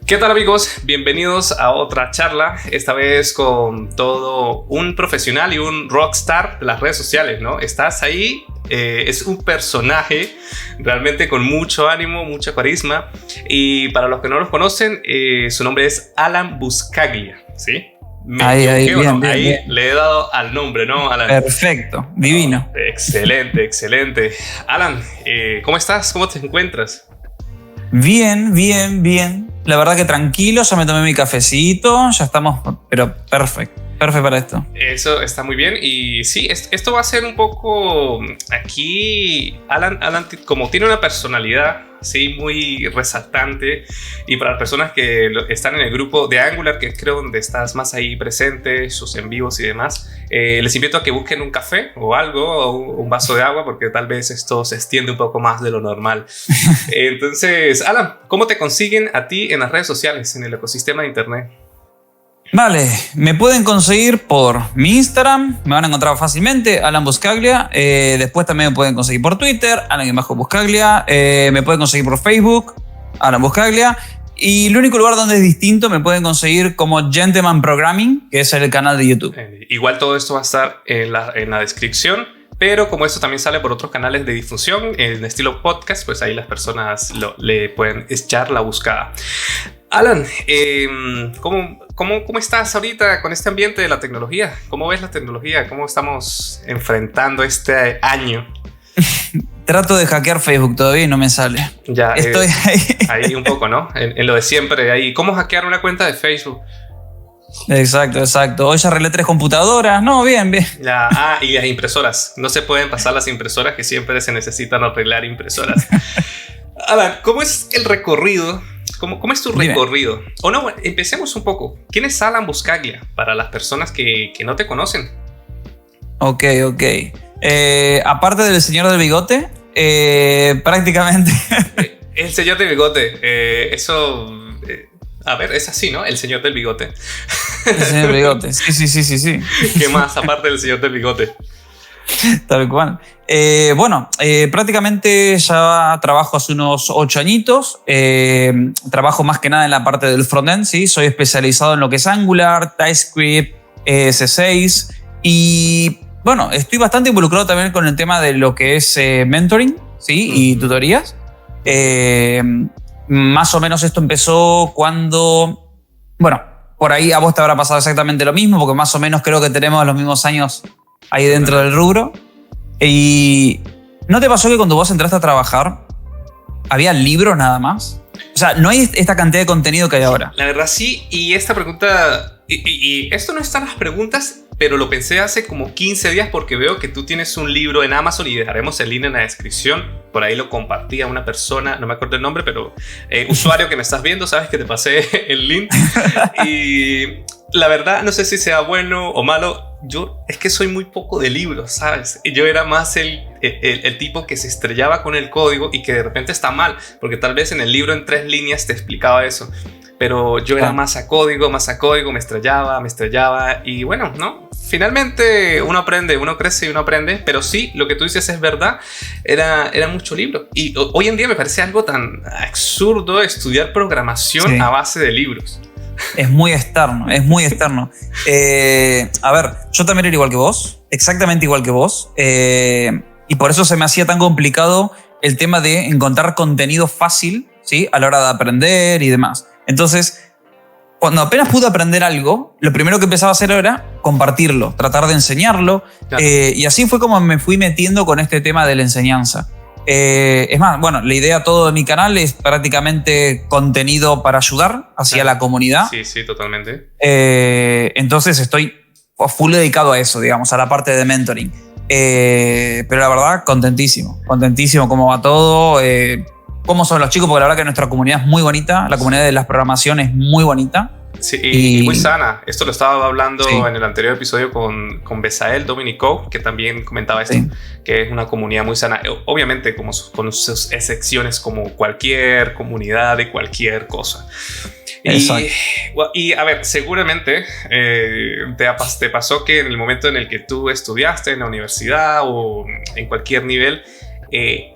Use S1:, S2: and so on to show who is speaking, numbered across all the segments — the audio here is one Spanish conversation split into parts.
S1: ¿Qué tal, amigos? Bienvenidos a otra charla, esta vez con todo un profesional y un rockstar de las redes sociales, ¿no? Estás ahí, es un personaje realmente con mucho ánimo, mucha carisma, y para los que no los conocen, su nombre es Alan Buscaglia, ¿sí?
S2: Ahí, bien,
S1: ahí le he dado al nombre, ¿no, Alan?
S2: Perfecto, divino.
S1: Oh, excelente, excelente. Alan, ¿cómo estás? ¿Cómo te encuentras?
S2: Bien. La verdad que tranquilo, ya me tomé mi cafecito, ya estamos, pero perfecto para esto.
S1: Eso está muy bien. Y sí, esto va a ser un poco aquí. Alan, como tiene una personalidad, sí, muy resaltante. Y para las personas que están en el grupo de Angular, que creo donde estás más ahí presente, sus en vivos y demás, les invito a que busquen un café o algo, o un vaso de agua, porque tal vez esto se extiende un poco más de lo normal. Entonces, Alan, ¿cómo te consiguen a ti en las redes sociales, en el ecosistema de internet?
S2: Vale, me pueden conseguir por mi Instagram, me van a encontrar fácilmente, Alan Buscaglia. Después también me pueden conseguir por Twitter, Alan-Buscaglia. Me pueden conseguir por Facebook, Alan Buscaglia. Y el único lugar donde es distinto me pueden conseguir como Gentleman Programming, que es el canal de YouTube.
S1: Igual todo esto va a estar en la descripción. Pero como esto también sale por otros canales de difusión en estilo podcast, pues ahí las personas le pueden echar la buscada. Alan, ¿cómo estás ahorita con este ambiente de la tecnología? ¿Cómo ves la tecnología? ¿Cómo estamos enfrentando este año?
S2: Trato de hackear Facebook todavía y no me sale.
S1: Ya
S2: estoy
S1: ahí un poco, ¿no? En lo de siempre. Ahí. ¿Cómo hackear una cuenta de Facebook?
S2: Exacto. Hoy ya arreglé 3 computadoras. No, bien.
S1: Ya, y las impresoras. No se pueden pasar las impresoras, que siempre se necesitan arreglar impresoras. Alan, ¿cómo es el recorrido? ¿Cómo es tu recorrido? O no, empecemos un poco. ¿Quién es Alan Buscaglia? Para las personas que no te conocen.
S2: Ok. Aparte del señor del bigote, prácticamente...
S1: El señor del bigote. A ver, es así, ¿no? El señor del bigote.
S2: El señor del bigote, sí.
S1: ¿Qué más aparte del señor del bigote?
S2: Tal cual. Prácticamente ya trabajo hace unos 8 añitos. Trabajo más que nada en la parte del frontend, ¿sí? Soy especializado en lo que es Angular, TypeScript, C6. Y bueno, estoy bastante involucrado también con el tema de lo que es mentoring, ¿sí? Y tutorías. Más o menos esto empezó cuando... Bueno, por ahí a vos te habrá pasado exactamente lo mismo, porque más o menos creo que tenemos los mismos años ahí dentro del rubro. ¿Y no te pasó que cuando vos entraste a trabajar había libros nada más? O sea, no hay esta cantidad de contenido que hay ahora.
S1: La verdad sí, y esta pregunta... Y esto no está en las preguntas, pero lo pensé hace como 15 días porque veo que tú tienes un libro en Amazon y dejaremos el link en la descripción. Por ahí lo compartí a una persona, no me acuerdo el nombre, pero usuario que me estás viendo, sabes que te pasé el link. Y la verdad, no sé si sea bueno o malo. Yo es que soy muy poco de libros, ¿sabes? Yo era más el tipo que se estrellaba con el código y que de repente está mal, porque tal vez en el libro en 3 líneas te explicaba eso. Pero yo era más a código, me estrellaba y bueno, ¿no? Finalmente uno aprende, uno crece y uno aprende, pero sí, lo que tú dices es verdad, era mucho libro. Y hoy en día me parece algo tan absurdo estudiar programación a base de libros.
S2: Es muy externo. A ver, yo también era igual que vos, exactamente igual que vos, y por eso se me hacía tan complicado el tema de encontrar contenido fácil, ¿sí? A la hora de aprender y demás. Entonces, cuando apenas pude aprender algo, lo primero que empezaba a hacer era compartirlo, tratar de enseñarlo. Claro. Y así fue como me fui metiendo con este tema de la enseñanza. Es más, bueno, la idea todo de mi canal es prácticamente contenido para ayudar hacia la comunidad.
S1: Sí, totalmente.
S2: Entonces estoy full dedicado a eso, digamos, a la parte de mentoring. Pero la verdad, contentísimo cómo va todo. Cómo son los chicos, porque la verdad que nuestra comunidad es muy bonita, la comunidad de las programaciones es muy bonita.
S1: Sí, y muy sana. Esto lo estaba hablando en el anterior episodio con Besael Dominico, que también comentaba esto, que es una comunidad muy sana. Obviamente con sus excepciones como cualquier comunidad de cualquier cosa. Y a ver, seguramente te pasó que en el momento en el que tú estudiaste en la universidad o en cualquier nivel,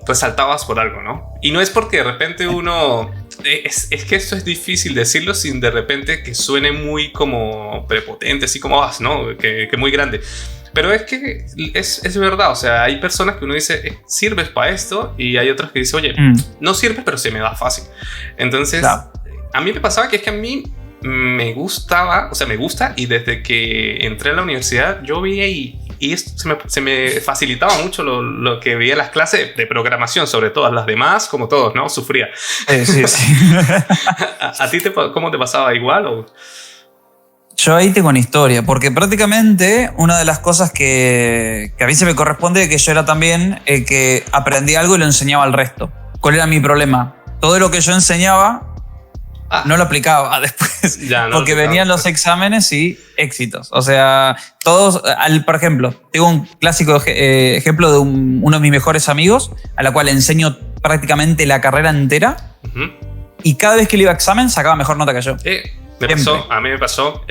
S1: resaltabas por algo, ¿no? Y no es porque de repente uno es que esto es difícil decirlo sin de repente que suene muy como prepotente, así como, ¿no? Que muy grande. Pero es que es verdad, o sea, hay personas que uno dice, sirves para esto, y hay otras que dicen, oye, no sirves, pero se me da fácil. Entonces, claro, a mí me pasaba que es que a mí me gustaba, o sea, me gusta, y desde que entré a la universidad, yo veía y esto se me facilitaba mucho lo que veía en las clases de programación, sobre todo. Las demás, como todos, ¿no? Sufría.
S2: Sí.
S1: ¿A ti cómo te pasaba igual? ¿O?
S2: Yo ahí tengo una historia, porque prácticamente una de las cosas que a mí se me corresponde es que yo era también el que aprendía algo y lo enseñaba al resto. ¿Cuál era mi problema? Todo lo que yo enseñaba no lo aplicaba después, no porque venían los exámenes y éxitos. O sea, todos, por ejemplo, tengo un clásico ejemplo de uno de mis mejores amigos, a la cual enseño prácticamente la carrera entera, y cada vez que le iba a examen sacaba mejor nota que yo.
S1: A mí me pasó,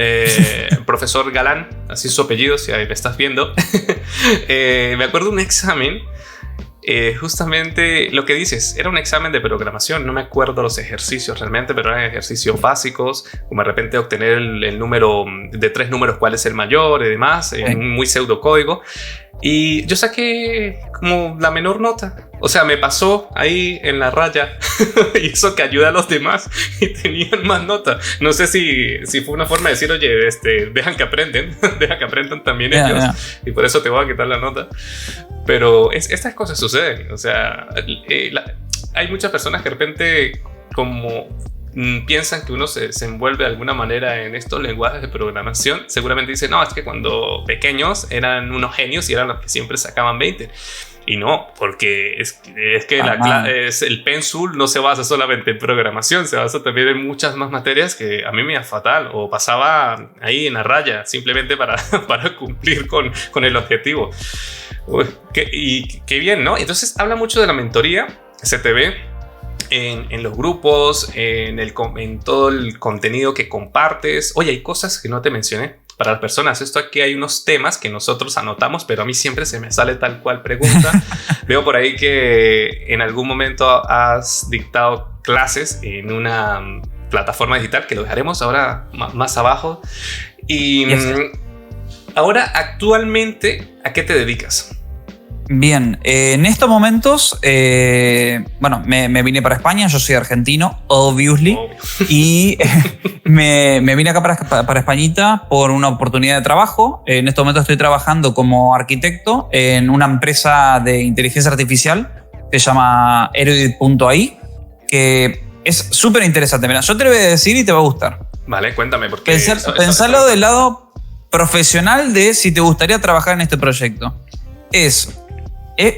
S1: profesor Galán, así su apellido, si ahí me estás viendo. Me acuerdo de un examen, justamente lo que dices, era un examen de programación, no me acuerdo los ejercicios realmente, pero eran ejercicios básicos, como de repente obtener el número de 3 números, cuál es el mayor y demás, un muy pseudocódigo. Y yo saqué como la menor nota. O sea, me pasó ahí en la raya. Y eso que ayuda a los demás. Y tenían más nota. No sé si fue una forma de decir, oye, dejan que aprenden. Dejan que aprendan también ellos. Y por eso te voy a quitar la nota. Pero estas cosas suceden. O sea, hay muchas personas que de repente como piensan que uno se envuelve de alguna manera en estos lenguajes de programación. Seguramente dicen, no, es que cuando pequeños eran unos genios y eran los que siempre sacaban 20. Y no, porque es que el Pensul no se basa solamente en programación, se basa también en muchas más materias que a mí me iba fatal o pasaba ahí en la raya simplemente para cumplir con el objetivo. Uy, qué bien, ¿no? Entonces habla mucho de la mentoría, se te ve en los grupos, en todo el contenido que compartes. Oye, hay cosas que no te mencioné. Para las personas, esto aquí hay unos temas que nosotros anotamos, pero a mí siempre se me sale tal cual pregunta. Veo por ahí que en algún momento has dictado clases en una plataforma digital, que lo dejaremos ahora más abajo. Y ahora, actualmente, ¿a qué te dedicas?
S2: Bien, en estos momentos, me vine para España, yo soy argentino, obviously, y me vine acá para Españita por una oportunidad de trabajo. En estos momentos estoy trabajando como arquitecto en una empresa de inteligencia artificial que se llama Erudit.ai, que es súper interesante. Mira, yo te lo voy a decir y te va a gustar.
S1: Vale, cuéntame, porque
S2: pensalo del lado profesional de si te gustaría trabajar en este proyecto. Es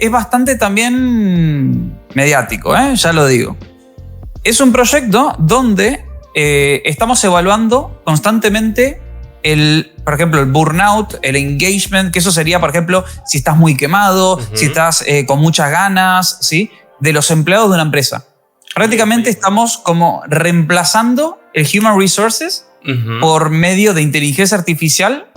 S2: bastante también mediático, ya lo digo. Es un proyecto donde estamos evaluando constantemente por ejemplo, el burnout, el engagement, que eso sería, por ejemplo, si estás muy quemado, si estás con muchas ganas, ¿sí? De los empleados de una empresa. Prácticamente estamos como reemplazando el human resources por medio de inteligencia artificial.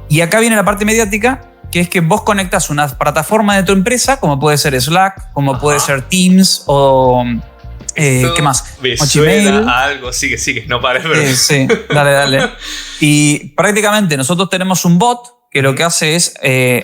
S2: Y acá viene la parte mediática, que es que vos conectas una plataforma de tu empresa, como puede ser Slack, como puede ser Teams o ¿qué más?
S1: Me suena algo, sigue, no pares.
S2: Sí, dale. Y prácticamente nosotros tenemos un bot que lo que hace es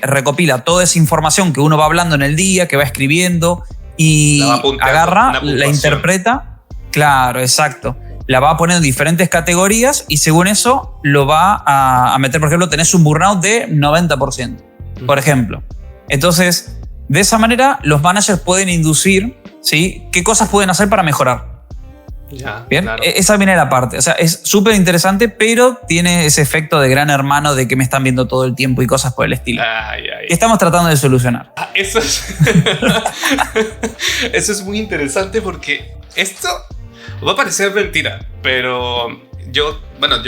S2: recopila toda esa información que uno va hablando en el día, que va escribiendo y agarra, la interpreta. Claro, exacto. La va a poner en diferentes categorías y según eso lo va a meter. Por ejemplo, tenés un burnout de 90%. Por ejemplo. Entonces, de esa manera, los managers pueden inducir, ¿sí?, qué cosas pueden hacer para mejorar. Bien, claro. Esa viene la parte. O sea, es súper interesante, pero tiene ese efecto de gran hermano de que me están viendo todo el tiempo y cosas por el estilo. Que estamos tratando de solucionar.
S1: Eso es muy interesante porque esto va a parecer mentira, pero yo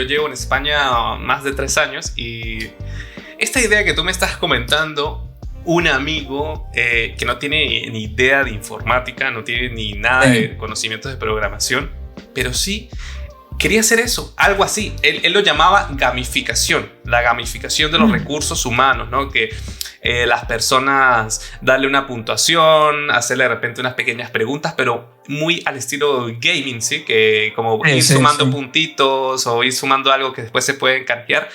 S1: llevo en España más de 3 años y esta idea que tú me estás comentando, un amigo que no tiene ni idea de informática, no tiene ni nada de conocimientos de programación, pero sí quería hacer eso, algo así. Él lo llamaba gamificación, la gamificación de los recursos humanos, ¿no? Que las personas darle una puntuación, hacerle de repente unas pequeñas preguntas, pero muy al estilo gaming, ¿sí? Que como ir sumando puntitos o ir sumando algo que después se puede canjear,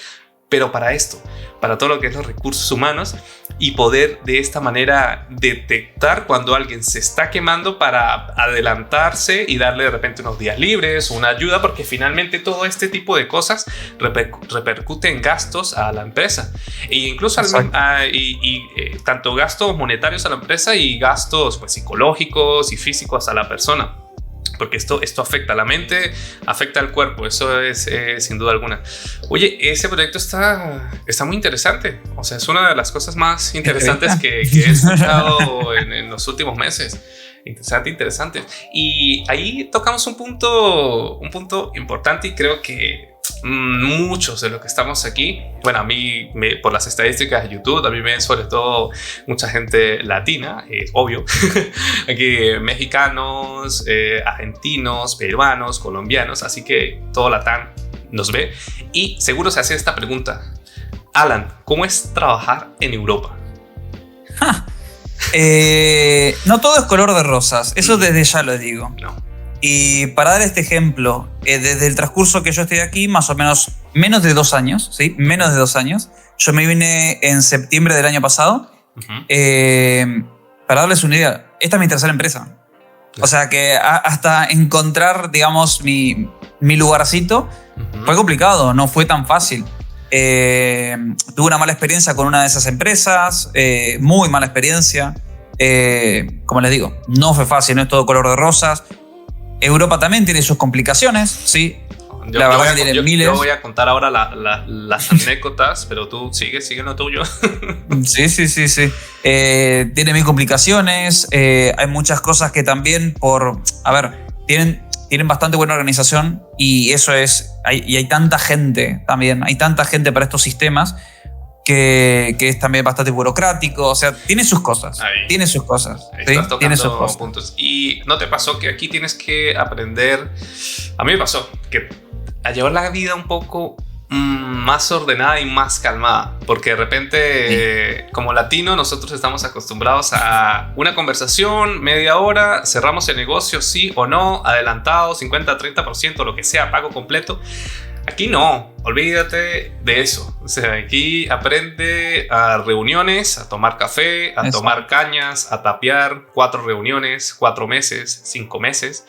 S1: pero para esto, para todo lo que es los recursos humanos, y poder de esta manera detectar cuando alguien se está quemando para adelantarse y darle de repente unos días libres, una ayuda, porque finalmente todo este tipo de cosas repercute en gastos a la empresa, e incluso tanto gastos monetarios a la empresa y gastos pues, psicológicos y físicos a la persona. Porque esto afecta a la mente, afecta al cuerpo, eso es sin duda alguna. Oye, ese proyecto está muy interesante. O sea, es una de las cosas más interesantes que he escuchado en los últimos meses. Interesante. Y ahí tocamos un punto importante, y creo que muchos de los que estamos aquí, bueno, a mí por las estadísticas de YouTube, a mí me ven sobre todo mucha gente latina, es obvio, aquí mexicanos, argentinos, peruanos, colombianos, así que todo Latam nos ve y seguro se hace esta pregunta: Alan, ¿cómo es trabajar en Europa?
S2: No todo es color de rosas, eso desde ya lo digo.
S1: No.
S2: Y para dar este ejemplo, desde el transcurso que yo estoy aquí, más o menos menos de 2 años, ¿sí? Menos de 2 años. Yo me vine en septiembre del año pasado. Para darles una idea, esta es mi tercera empresa. O sea que hasta encontrar, digamos, mi lugarcito fue complicado, no fue tan fácil. Tuve una mala experiencia con una de esas empresas, muy mala experiencia. Como les digo, no fue fácil, no es todo color de rosas. Europa también tiene sus complicaciones, sí.
S1: La verdad que tiene miles. Yo voy a contar ahora las anécdotas, pero tú sigue lo tuyo.
S2: Sí. Tiene mil complicaciones. Hay muchas cosas que también tienen bastante buena organización, y eso es. Hay tanta gente también, hay tanta gente para estos sistemas que es también bastante burocrático. O sea, tiene sus cosas. Tiene sus cosas.
S1: Ahí estás tocando puntos. ¿Y no te pasó que aquí tienes que aprender? A mí me pasó que a llevar la vida un poco más ordenada y más calmada, porque de repente como latino nosotros estamos acostumbrados a una conversación, media hora, cerramos el negocio sí o no, adelantado, 50-30%, lo que sea, pago completo. Aquí no, olvídate de eso. O sea, aquí aprende a reuniones, a tomar café, a tomar cañas, a tapear, 4 reuniones, 4 meses, 5 meses.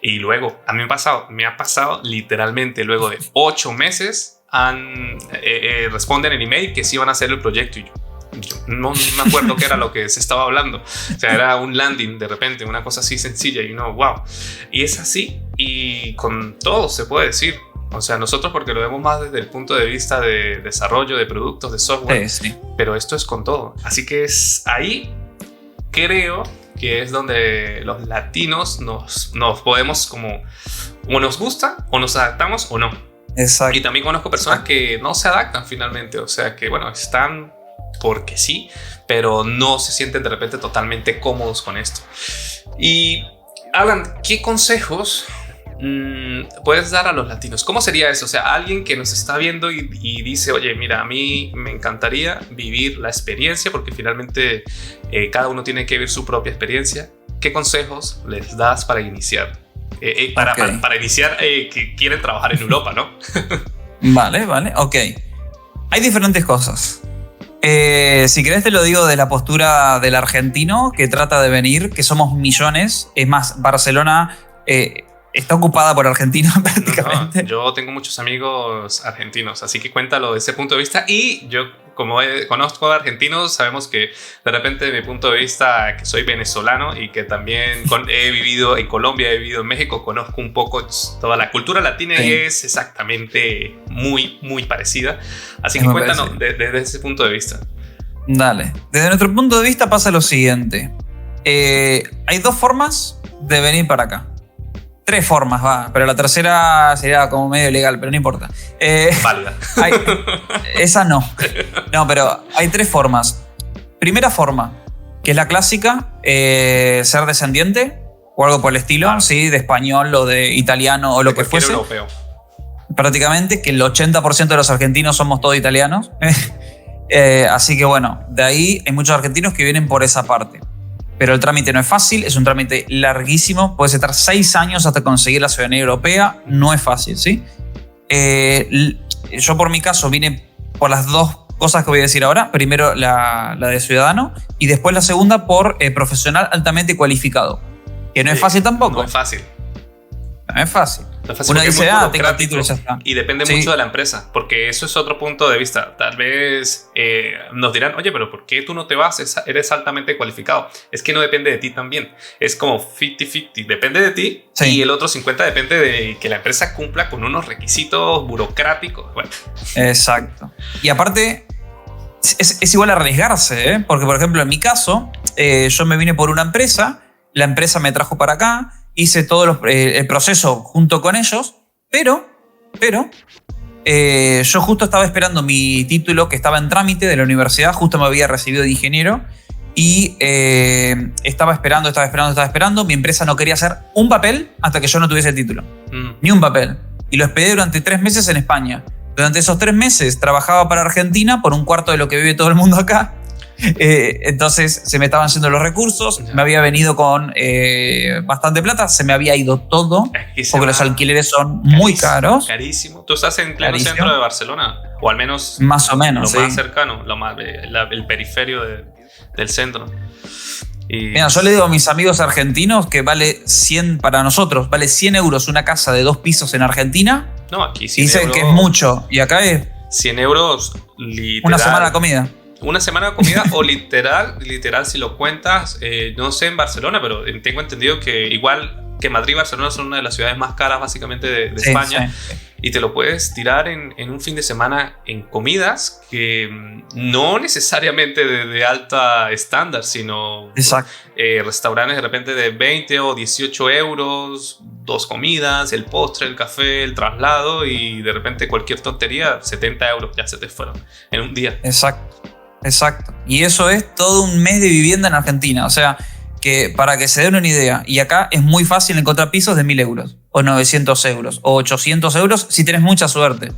S1: Y luego, a mí me ha pasado literalmente, luego de 8 meses, responden el email que sí van a hacer el proyecto. Y yo no me acuerdo qué era lo que se estaba hablando. O sea, era un landing de repente, una cosa así sencilla, y wow. Y es así, y con todo se puede decir. O sea, nosotros porque lo vemos más desde el punto de vista de desarrollo de productos, de software, pero esto es con todo. Así que es ahí, creo que es donde los latinos nos podemos como o nos gusta, o nos adaptamos o no.
S2: Exacto.
S1: Y también conozco personas que no se adaptan finalmente, o sea que bueno, están porque sí, pero no se sienten de repente totalmente cómodos con esto. Y Alan, ¿qué consejos puedes dar a los latinos? ¿Cómo sería eso? O sea, alguien que nos está viendo y dice, oye, mira, a mí me encantaría vivir la experiencia, porque finalmente cada uno tiene que vivir su propia experiencia. ¿Qué consejos les das para iniciar? Para iniciar que quieren trabajar en Europa, ¿no?
S2: Vale, ok. Hay diferentes cosas. Si querés te lo digo de la postura del argentino que trata de venir, que somos millones. Es más, Barcelona está ocupada por argentinos prácticamente.
S1: No, yo tengo muchos amigos argentinos, así que cuéntalo desde ese punto de vista. Y yo, como conozco argentinos, sabemos que de repente de mi punto de vista, que soy venezolano y que también he vivido en Colombia, he vivido en México, conozco un poco toda la cultura latina, y es exactamente muy, muy parecida. Así que cuéntanos desde ese punto de vista.
S2: Dale. Desde nuestro punto de vista pasa lo siguiente. Hay 2 formas de venir para acá. 3 formas, pero la tercera sería como medio ilegal, pero no importa.
S1: Válida.
S2: Esa no. No, pero hay 3 formas. Primera forma, que es la clásica, ser descendiente o algo por el estilo, ¿sí? De español o de italiano o lo que fuese.
S1: Europeo.
S2: prácticamente, que el 80% de los argentinos somos todos italianos. Así que bueno, de ahí hay muchos argentinos que vienen por esa parte. Pero el trámite no es fácil, es un trámite larguísimo. Puedes estar 6 años hasta conseguir la ciudadanía europea. No es fácil, ¿sí? Yo por mi caso vine por las dos cosas que voy a decir ahora. Primero la de ciudadano y después la segunda por profesional altamente cualificado. Que no es fácil tampoco.
S1: No es fácil.
S2: No es fácil.
S1: Uno
S2: dice, tengo el título y ya está.
S1: Y depende mucho de la empresa, porque eso es otro punto de vista. Tal vez nos dirán, oye, pero ¿por qué tú no te vas? Eres altamente cualificado. Es que no depende de ti también. Es como 50-50. Depende de ti y el otro 50% depende de que la empresa cumpla con unos requisitos burocráticos. Bueno.
S2: Exacto. Y aparte, es igual arriesgarse, ¿eh? Porque, por ejemplo, en mi caso, yo me vine por una empresa, la empresa me trajo para acá, hice todo el proceso junto con ellos, pero yo justo estaba esperando mi título que estaba en trámite de la universidad, justo me había recibido de ingeniero y estaba esperando. Mi empresa no quería hacer un papel hasta que yo no tuviese el título. Ni un papel. Y lo esperé durante 3 meses en España. Durante esos 3 meses trabajaba para Argentina por un cuarto de lo que vive todo el mundo acá. Entonces se me estaban yendo los recursos, me había venido con bastante plata, se me había ido todo, porque los alquileres son muy caros.
S1: Carísimo. ¿Tú estás en pleno centro de Barcelona? O al menos
S2: más o menos,
S1: lo más cercano, el periferio del centro.
S2: Mira, yo le digo a mis amigos argentinos que vale 100 para nosotros, vale 100 euros una casa de 2 pisos en Argentina.
S1: No, aquí 100
S2: dicen que es mucho, y acá es
S1: 100 euros literal.
S2: Una semana de comida.
S1: Una semana de comida o literal si lo cuentas, no sé en Barcelona, pero tengo entendido que igual que Madrid y Barcelona son una de las ciudades más caras básicamente de España. Sí. Y te lo puedes tirar en un fin de semana en comidas que no necesariamente de alta estándar, sino restaurantes de repente de 20 o 18 euros, 2 comidas, el postre, el café, el traslado y de repente cualquier tontería, 70 euros ya se te fueron en un día.
S2: Exacto. Y eso es todo un mes de vivienda en Argentina. O sea, que para que se den una idea, y acá es muy fácil encontrar pisos de 1.000 euros, o 900 euros, o 800 euros si tenés mucha suerte.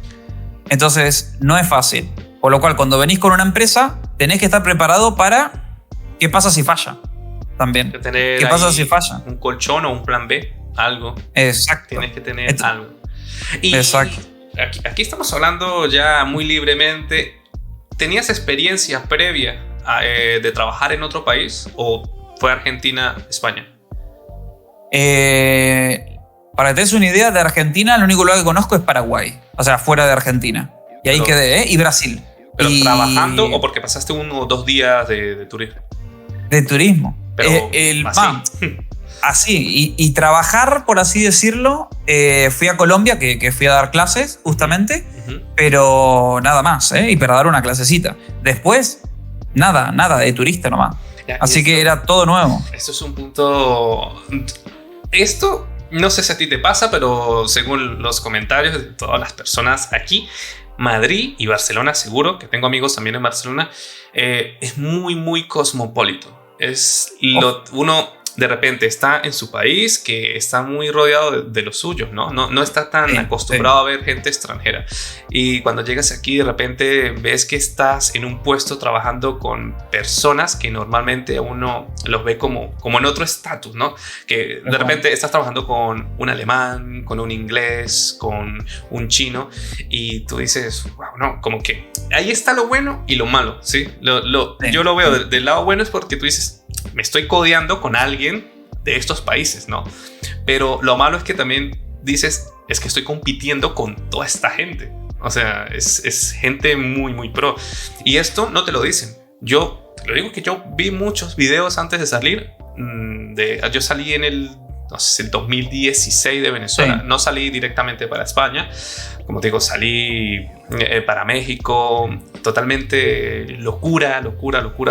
S2: Entonces, no es fácil. Por lo cual, cuando venís con una empresa, tenés que estar preparado para qué pasa si falla. También. ¿Qué pasa si falla?
S1: Un colchón o un plan B, algo.
S2: Exacto.
S1: Tienes que tener algo. Y aquí estamos hablando ya muy libremente. ¿Tenías experiencia previa de trabajar en otro país o fue Argentina, España?
S2: Para que te des una idea, de Argentina, el único lugar que conozco es Paraguay. O sea, fuera de Argentina. Y ahí quedé, y Brasil.
S1: ¿Pero trabajando o porque pasaste 1 o 2 días de turismo?
S2: De turismo.
S1: Pero
S2: así. Y trabajar, por así decirlo, fui a Colombia, que fui a dar clases, justamente. Pero nada más, y para dar una clasecita. Después, nada, de turista nomás. Así que era todo nuevo.
S1: Esto es un punto... Esto, no sé si a ti te pasa, pero según los comentarios de todas las personas aquí, Madrid y Barcelona, seguro, que tengo amigos también en Barcelona, es muy, muy cosmopolito. Uno de repente está en su país, que está muy rodeado de los suyos, ¿no? No está tan acostumbrado a ver gente extranjera. Y cuando llegas aquí, de repente ves que estás en un puesto trabajando con personas que normalmente uno los ve como en otro estatus, ¿no? Que de repente estás trabajando con un alemán, con un inglés, con un chino, y tú dices, wow, no, como que ahí está lo bueno y lo malo, ¿sí? Yo lo veo del lado bueno es porque tú dices, me estoy codeando con alguien de estos países, ¿no? Pero lo malo es que también dices, es que estoy compitiendo con toda esta gente. O sea, es gente muy, muy pro. Y esto no te lo dicen. Yo te lo digo que yo vi muchos videos antes de salir. Yo salí en el 2016 de Venezuela. No salí directamente para España. Como te digo, salí para México. Totalmente locura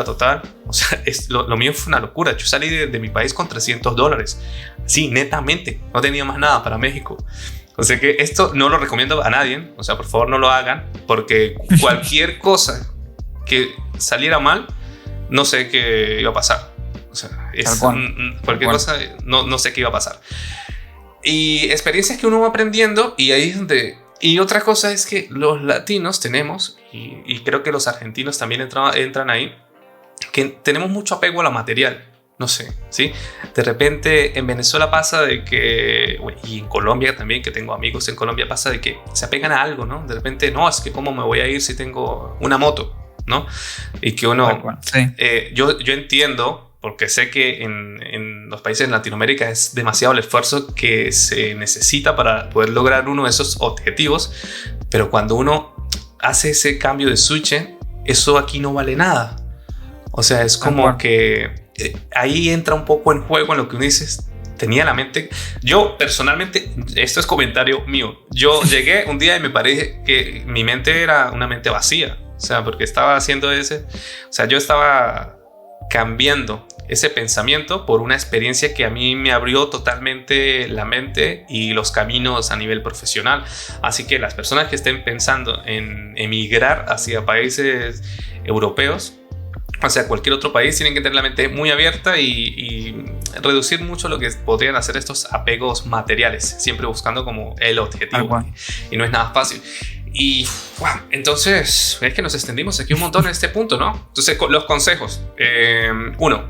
S1: total. O sea, lo mío fue una locura. Yo salí de mi país con $300. Sí, netamente. No tenía más nada para México. O sea que esto no lo recomiendo a nadie. O sea, por favor no lo hagan. Porque cualquier cosa que saliera mal, no sé qué iba a pasar. O sea, cualquier cosa, no sé qué iba a pasar. Y experiencias que uno va aprendiendo, y ahí es donde Y otra cosa es que los latinos tenemos, y creo que los argentinos también entran ahí, que tenemos mucho apego a lo material. No sé, ¿sí? De repente en Venezuela pasa de que, y en Colombia también, que tengo amigos en Colombia, pasa de que se apegan a algo, ¿no? De repente, no, es que cómo me voy a ir si tengo una moto, ¿no? Y que uno, sí. Yo entiendo, porque sé que en los países de Latinoamérica es demasiado el esfuerzo que se necesita para poder lograr uno de esos objetivos, pero cuando uno hace ese cambio de switch, eso aquí no vale nada. O sea, es como que ahí entra un poco en juego en lo que uno dice. Tenía la mente. Yo personalmente, esto es comentario mío. Yo llegué un día y me parece que mi mente era una mente vacía. O sea, porque estaba haciendo ese. O sea, yo estaba cambiando ese pensamiento por una experiencia que a mí me abrió totalmente la mente y los caminos a nivel profesional. Así que las personas que estén pensando en emigrar hacia países europeos, o sea, cualquier otro país, tienen que tener la mente muy abierta y reducir mucho lo que podrían hacer estos apegos materiales, siempre buscando como el objetivo. Y no es nada fácil. Y wow, entonces es que nos extendimos aquí un montón en este punto, ¿no? Entonces, los consejos. Uno,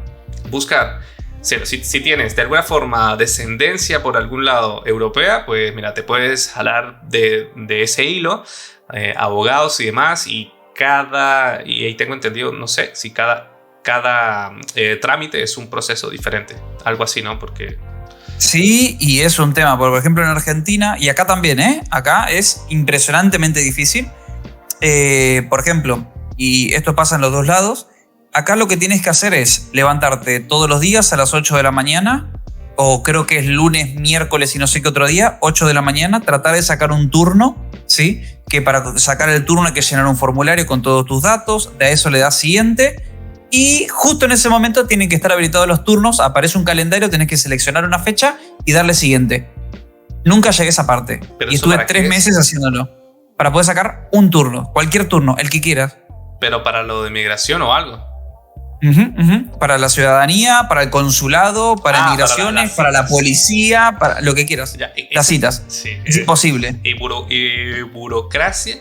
S1: buscar. Si tienes de alguna forma descendencia por algún lado europea, pues mira, te puedes jalar de ese hilo, abogados y demás, y ahí tengo entendido, no sé, si cada trámite es un proceso diferente, algo así, ¿no? Porque
S2: sí, y es un tema, por ejemplo en Argentina, y acá también, acá es impresionantemente difícil. Por ejemplo, y esto pasa en los dos lados, acá lo que tienes que hacer es levantarte todos los días a las 8 de la mañana, o creo que es lunes, miércoles y no sé qué otro día, 8 de la mañana, tratar de sacar un turno, ¿sí? Que para sacar el turno hay que llenar un formulario con todos tus datos, de eso le das siguiente, y justo en ese momento tienen que estar habilitados los turnos, aparece un calendario, tenés que seleccionar una fecha y darle siguiente. Nunca llegué a esa parte, y estuve 3 meses haciéndolo, para poder sacar un turno, cualquier turno, el que quieras.
S1: ¿Pero para lo de migración o algo?
S2: Para la ciudadanía, para el consulado, para migraciones, para la policía, para lo que quieras. Ya, las citas. Sí, es imposible.
S1: Y burocracia.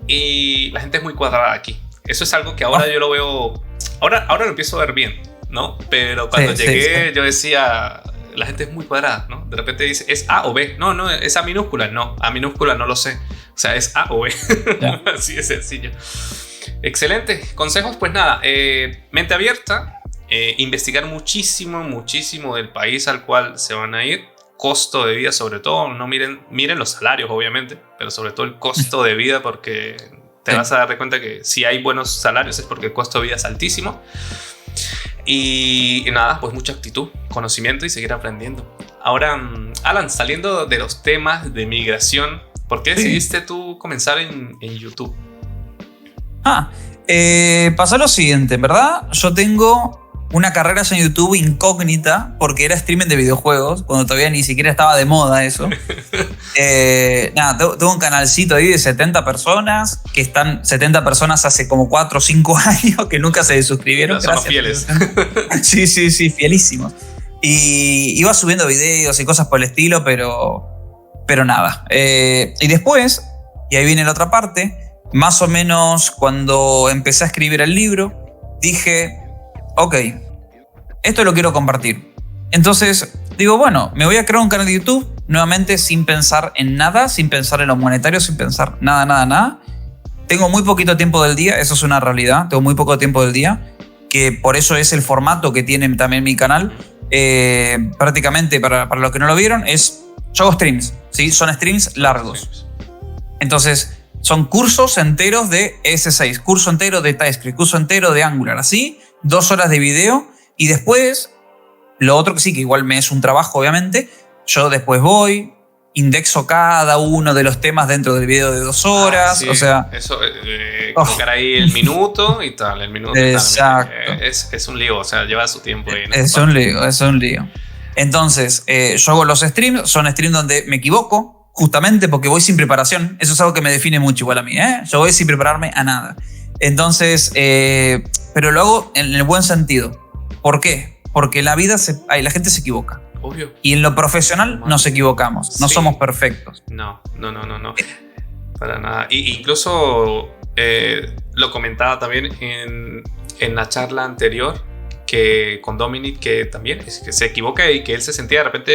S1: Y la gente es muy cuadrada aquí. Eso es algo que ahora yo lo veo. Ahora lo empiezo a ver bien, ¿no? Pero cuando llegué, yo decía, la gente es muy cuadrada, ¿no? De repente dice, ¿es A o B? No, es A minúscula. No, A minúscula no lo sé. O sea, es A o B. Así de sencillo. Excelente. Consejos, pues nada, mente abierta, investigar muchísimo del país al cual se van a ir, costo de vida sobre todo, no miren los salarios obviamente, pero sobre todo el costo de vida, porque te vas a dar cuenta que si hay buenos salarios es porque el costo de vida es altísimo. Y nada, pues mucha actitud, conocimiento y seguir aprendiendo. Ahora, Alan, saliendo de los temas de migración, ¿por qué decidiste tú comenzar en YouTube?
S2: Pasó lo siguiente, ¿verdad? Yo tengo una carrera en YouTube incógnita porque era streaming de videojuegos, cuando todavía ni siquiera estaba de moda eso. Tengo un canalcito ahí de 70 personas, que están 70 personas hace como 4 o 5 años que nunca se suscribieron.
S1: Somos fieles.
S2: Sí, fielísimos. Y iba subiendo videos y cosas por el estilo, pero nada. Y después, y ahí viene la otra parte, más o menos cuando empecé a escribir el libro, dije, ok, esto lo quiero compartir. Entonces digo, bueno, me voy a crear un canal de YouTube, nuevamente sin pensar en nada, sin pensar en lo monetario, sin pensar nada. Tengo muy poquito tiempo del día, eso es una realidad, tengo muy poco tiempo del día, que por eso es el formato que tiene también mi canal. Prácticamente, para los que no lo vieron, yo hago streams, ¿sí? Son streams largos. Entonces, son cursos enteros de ES6, curso entero de TypeScript, curso entero de Angular, así, 2 horas de video. Y después, lo otro que sí, que igual me es un trabajo, obviamente, yo después voy, indexo cada uno de los temas dentro del video de 2 horas.
S1: Sí.
S2: O sea,
S1: eso, colocar ahí el minuto y tal, el minuto.
S2: Exacto.
S1: Es un lío, o sea, lleva su tiempo ahí.
S2: Es un lío. Entonces, yo hago los streams, son streams donde me equivoco, justamente porque voy sin preparación. Eso es algo que me define mucho igual a mí, Yo voy sin prepararme a nada. Entonces, pero lo hago en el buen sentido. ¿Por qué? Porque en la vida la gente se equivoca.
S1: Obvio.
S2: Y en lo profesional nos equivocamos. No somos perfectos.
S1: No. para nada. Y incluso lo comentaba también en la charla anterior que con Dominic, que también es que se equivoca y que él se sentía de repente,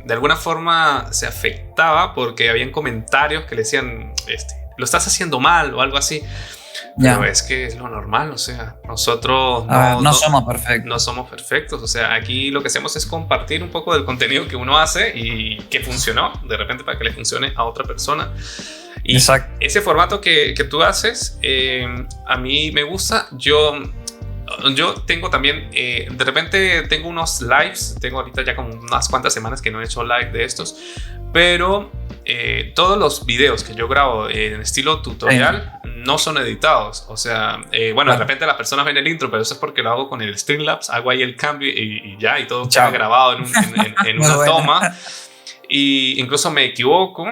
S1: de alguna forma se afectaba porque habían comentarios que le decían, lo estás haciendo mal o algo así. Pero es que es lo normal, o sea, nosotros
S2: no somos perfectos.
S1: No somos perfectos, o sea, aquí lo que hacemos es compartir un poco del contenido que uno hace y que funcionó, de repente para que le funcione a otra persona. Y exacto, ese formato que tú haces, a mí me gusta. Yo tengo también, de repente tengo unos lives, tengo ahorita ya como unas cuantas semanas que no he hecho live de estos, pero todos los videos que yo grabo en estilo tutorial no son editados, o sea, bueno, de repente las personas ven el intro, pero eso es porque lo hago con el Streamlabs, hago ahí el cambio y ya, y todo queda grabado en una toma, y incluso me equivoco.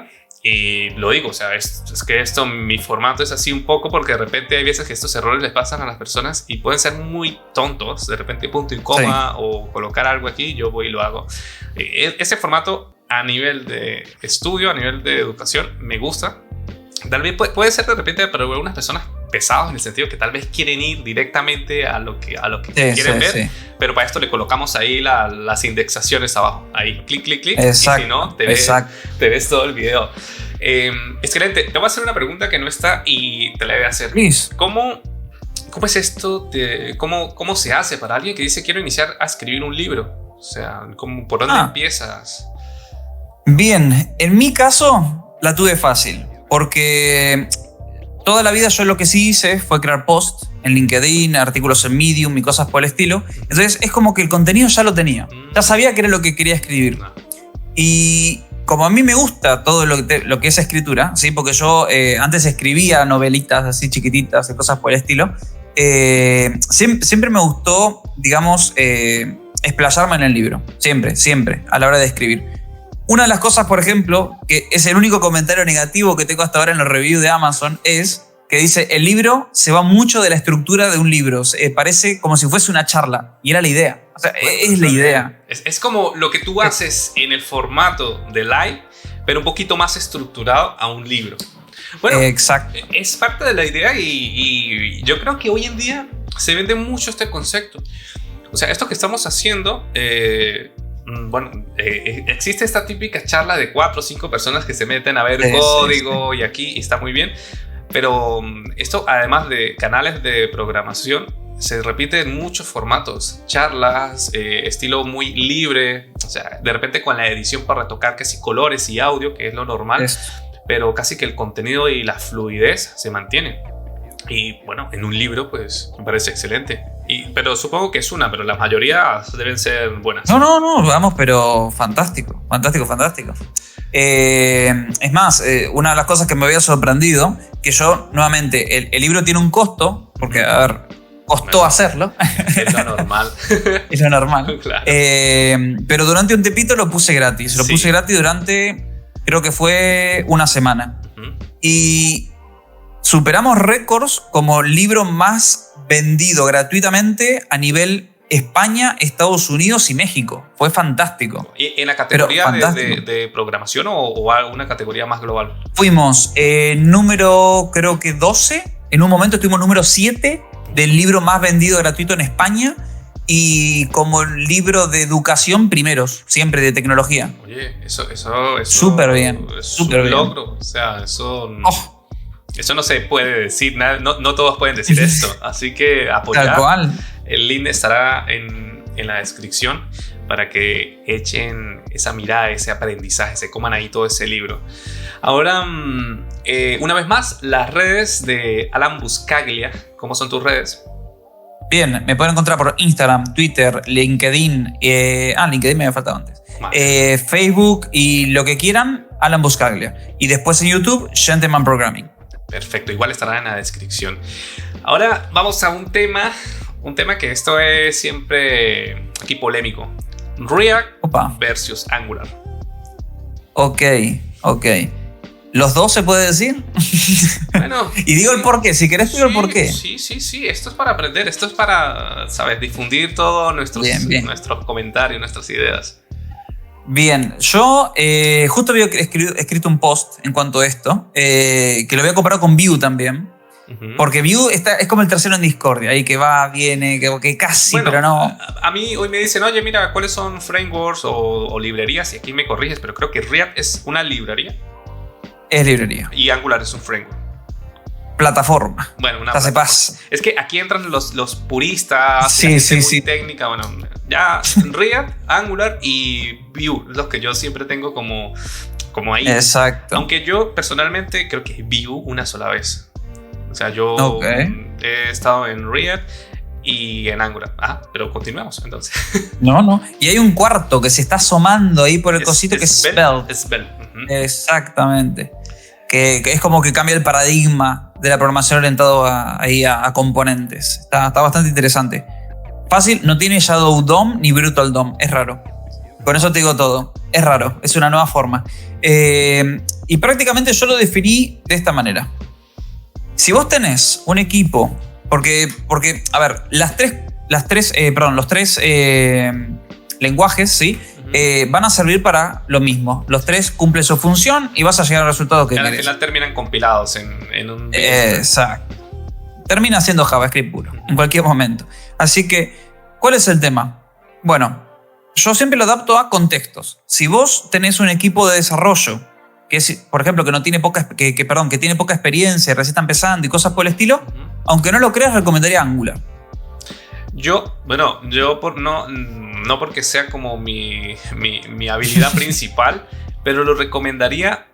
S1: Y lo digo, o sea, es que mi formato es así un poco porque de repente hay veces que estos errores les pasan a las personas y pueden ser muy tontos, de repente punto y coma o colocar algo aquí, yo voy y lo hago. Ese formato a nivel de estudio, a nivel de educación, me gusta. Tal vez puede ser de repente para algunas personas pesados en el sentido que tal vez quieren ir directamente a lo que quieren ver, pero para esto le colocamos ahí las indexaciones abajo, ahí clic, clic, clic,
S2: exacto,
S1: y si no, te ves todo el video. Excelente, te voy a hacer una pregunta que no está y te la voy a hacer. ¿Cómo es esto? ¿Cómo se hace para alguien que dice quiero iniciar a escribir un libro? O sea, ¿por dónde empiezas?
S2: Bien, en mi caso la tuve fácil, porque toda la vida yo lo que sí hice fue crear posts en LinkedIn, artículos en Medium y cosas por el estilo. Entonces es como que el contenido ya lo tenía. Ya sabía que era lo que quería escribir. Y como a mí me gusta todo lo que es escritura, ¿sí? Porque yo antes escribía novelitas así chiquititas y cosas por el estilo, siempre me gustó, digamos, explayarme en el libro. Siempre, a la hora de escribir. Una de las cosas, por ejemplo, que es el único comentario negativo que tengo hasta ahora en los reviews de Amazon, es que dice, el libro se va mucho de la estructura de un libro. Parece como si fuese una charla. Y era la idea. O sea, es la idea.
S1: Es como lo que tú haces en el formato de live, pero un poquito más estructurado a un libro. Bueno, exacto. Es parte de la idea y yo creo que hoy en día se vende mucho este concepto. O sea, esto que estamos haciendo... existe esta típica charla de 4 o 5 personas que se meten a ver código y aquí y está muy bien, pero esto además de canales de programación se repite en muchos formatos, charlas, estilo muy libre, o sea, de repente con la edición para retocar que si colores y audio, que es lo normal, pero casi que el contenido y la fluidez se mantienen. Y bueno, en un libro pues me parece excelente. Pero supongo que es pero la mayoría deben ser buenas.
S2: No, vamos, pero fantástico. Es más, una de las cosas que me había sorprendido, que yo, nuevamente, el libro tiene un costo, porque, a ver, costó hacerlo.
S1: Es lo normal.
S2: Es lo normal.
S1: Claro.
S2: Pero durante un tiempito lo puse gratis. Lo puse gratis durante, creo que fue una semana. Y superamos récords como libro más vendido gratuitamente a nivel España, Estados Unidos y México. Fue fantástico.
S1: ¿Y en la categoría de programación o alguna categoría más global?
S2: Fuimos número, creo que 12. En un momento estuvimos número 7 del libro más vendido gratuito en España. Y como libro de educación, primeros, siempre de tecnología.
S1: Oye, eso
S2: súper bien.
S1: Es un logro. O sea, eso... Eso no se puede decir, no todos pueden decir esto, así que apoyar.
S2: Tal cual.
S1: El link estará en la descripción para que echen esa mirada, ese aprendizaje, se coman ahí todo ese libro. Ahora, una vez más, las redes de Alan Buscaglia, ¿cómo son tus redes?
S2: Bien, me pueden encontrar por Instagram, Twitter, LinkedIn. LinkedIn me había faltado antes. Facebook y lo que quieran, Alan Buscaglia. Y después en YouTube, Gentleman Programming.
S1: Perfecto, igual estará en la descripción. Ahora vamos a un tema que esto es siempre aquí polémico. React versus Angular.
S2: Ok. ¿Los dos se puede decir?
S1: Bueno.
S2: Y digo el porqué, si querés digo el porqué.
S1: Sí, esto es para aprender, esto es para, ¿sabes? Difundir todos nuestros comentarios, nuestras ideas.
S2: Bien, yo justo había escrito un post en cuanto a esto, que lo había comparado con Vue también. Porque Vue es como el tercero en discordia, ahí que va, viene, que casi,
S1: bueno,
S2: pero no.
S1: A mí hoy me dicen, oye, mira, ¿cuáles son frameworks o librerías? Y aquí me corriges, pero creo que React es una librería.
S2: Es librería.
S1: Y Angular es un framework.
S2: Plataforma.
S1: Bueno, una
S2: se
S1: plataforma.
S2: pasa.
S1: Es que aquí entran los puristas,
S2: sí,
S1: la gente
S2: sí,
S1: muy técnica. Bueno, ya React, Angular y Vue, los que yo siempre tengo como ahí.
S2: Exacto.
S1: Aunque yo personalmente creo que Vue una sola vez. O sea, yo he estado en React y en Angular. Pero continuemos entonces.
S2: No. Y hay un cuarto que se está asomando ahí por el cosito que es Svelte.
S1: Svelte.
S2: Exactamente. Que es como que cambia el paradigma de la programación orientado a componentes. Está bastante interesante. Fácil, no tiene Shadow DOM ni Brutal DOM. Es raro. Con eso te digo todo. Es raro. Es una nueva forma. Y prácticamente yo lo definí de esta manera. Si vos tenés un equipo, porque a ver, los tres lenguajes, ¿sí? Van a servir para lo mismo. Los tres cumplen su función y vas a llegar al resultado que querés.
S1: Al final terminan compilados en un...
S2: Exacto. Termina siendo JavaScript puro, en cualquier momento. Así que, ¿cuál es el tema? Bueno, yo siempre lo adapto a contextos. Si vos tenés un equipo de desarrollo que es, por ejemplo, que tiene poca experiencia, recién está empezando y cosas por el estilo, aunque no lo creas, recomendaría Angular.
S1: No porque sea como mi habilidad principal, pero lo recomendaría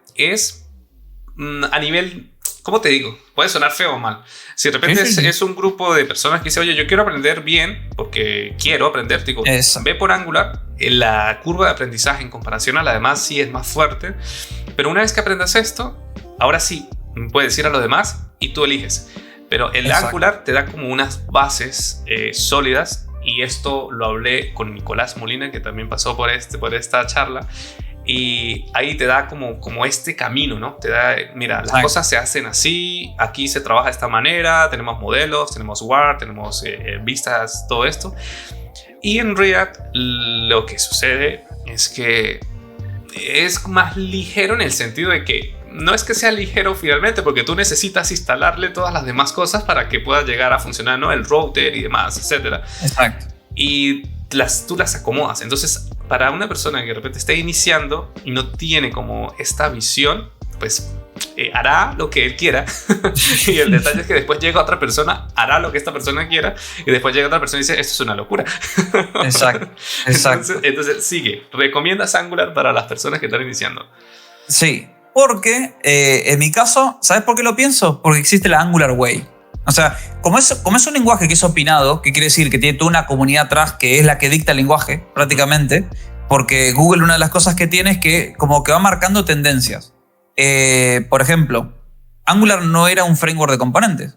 S1: a nivel, ¿cómo te digo? Puede sonar feo o mal. Si de repente es un grupo de personas que dice, oye, yo quiero aprender bien, porque quiero aprender, digo, ve por Angular, la curva de aprendizaje en comparación a la demás sí es más fuerte, pero una vez que aprendas esto, ahora sí, puedes ir a los demás y tú eliges. Pero el Angular te da como unas bases sólidas, y esto lo hablé con Nicolás Molina, que también pasó por esta charla, y ahí te da como este camino, ¿no? Te da, mira, las cosas se hacen así, aquí se trabaja de esta manera, tenemos modelos, tenemos WAR, tenemos vistas, todo esto. Y en React lo que sucede es que es más ligero en el sentido de que no es que sea ligero finalmente, porque tú necesitas instalarle todas las demás cosas para que pueda llegar a funcionar, ¿no? El router y demás, etcétera.
S2: Exacto.
S1: Y tú las acomodas. Entonces, para una persona que de repente esté iniciando y no tiene como esta visión, pues hará lo que él quiera. Y el detalle es que después llega otra persona, hará lo que esta persona quiera, y después llega otra persona y dice, esto es una locura.
S2: Exacto.
S1: Entonces sigue. ¿Recomiendas Angular para las personas que están iniciando?
S2: Sí, porque en mi caso, ¿sabes por qué lo pienso? Porque existe la Angular Way. O sea, como es un lenguaje que es opinado, que quiere decir que tiene toda una comunidad atrás que es la que dicta el lenguaje, prácticamente, porque Google, una de las cosas que tiene es que como que va marcando tendencias. Por ejemplo, Angular no era un framework de componentes.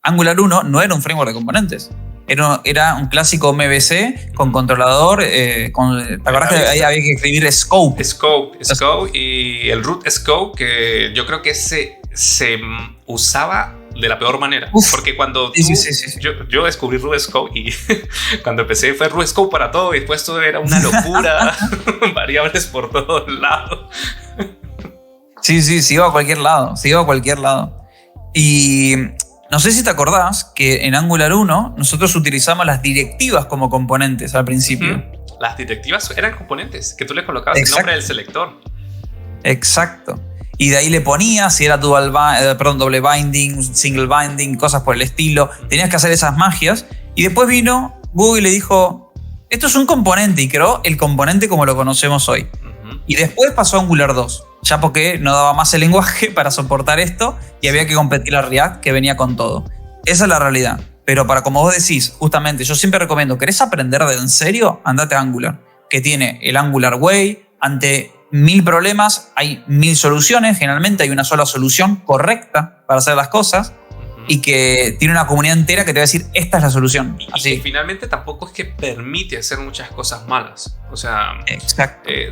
S2: Angular 1 no era un framework de componentes. Era un clásico MVC con controlador. ¿Te acuerdas que ahí había que escribir scope?
S1: Scope y el root scope, que yo creo que se usaba de la peor manera. Porque cuando yo descubrí root scope y cuando empecé fue root scope para todo y después todo era una locura. Variables por todos lados.
S2: Sí, se iba a cualquier lado. Y no sé si te acordás que en Angular 1 nosotros utilizamos las directivas como componentes al principio.
S1: Las directivas eran componentes que tú le colocabas el nombre del selector.
S2: Exacto. Y de ahí le ponías si era doble binding, single binding, cosas por el estilo. Tenías que hacer esas magias. Y después vino Google y le dijo, esto es un componente, y creó el componente como lo conocemos hoy. Y después pasó a Angular 2, ya porque no daba más el lenguaje para soportar esto y había que competir a React, que venía con todo. Esa es la realidad. Pero para, como vos decís, justamente, yo siempre recomiendo, ¿querés aprender de en serio? Andate a Angular, que tiene el Angular Way. Ante 1000 problemas hay 1000 soluciones. Generalmente hay una sola solución correcta para hacer las cosas. Y que tiene una comunidad entera que te va a decir, esta es la solución.
S1: Y finalmente tampoco es que permite hacer muchas cosas malas. O sea,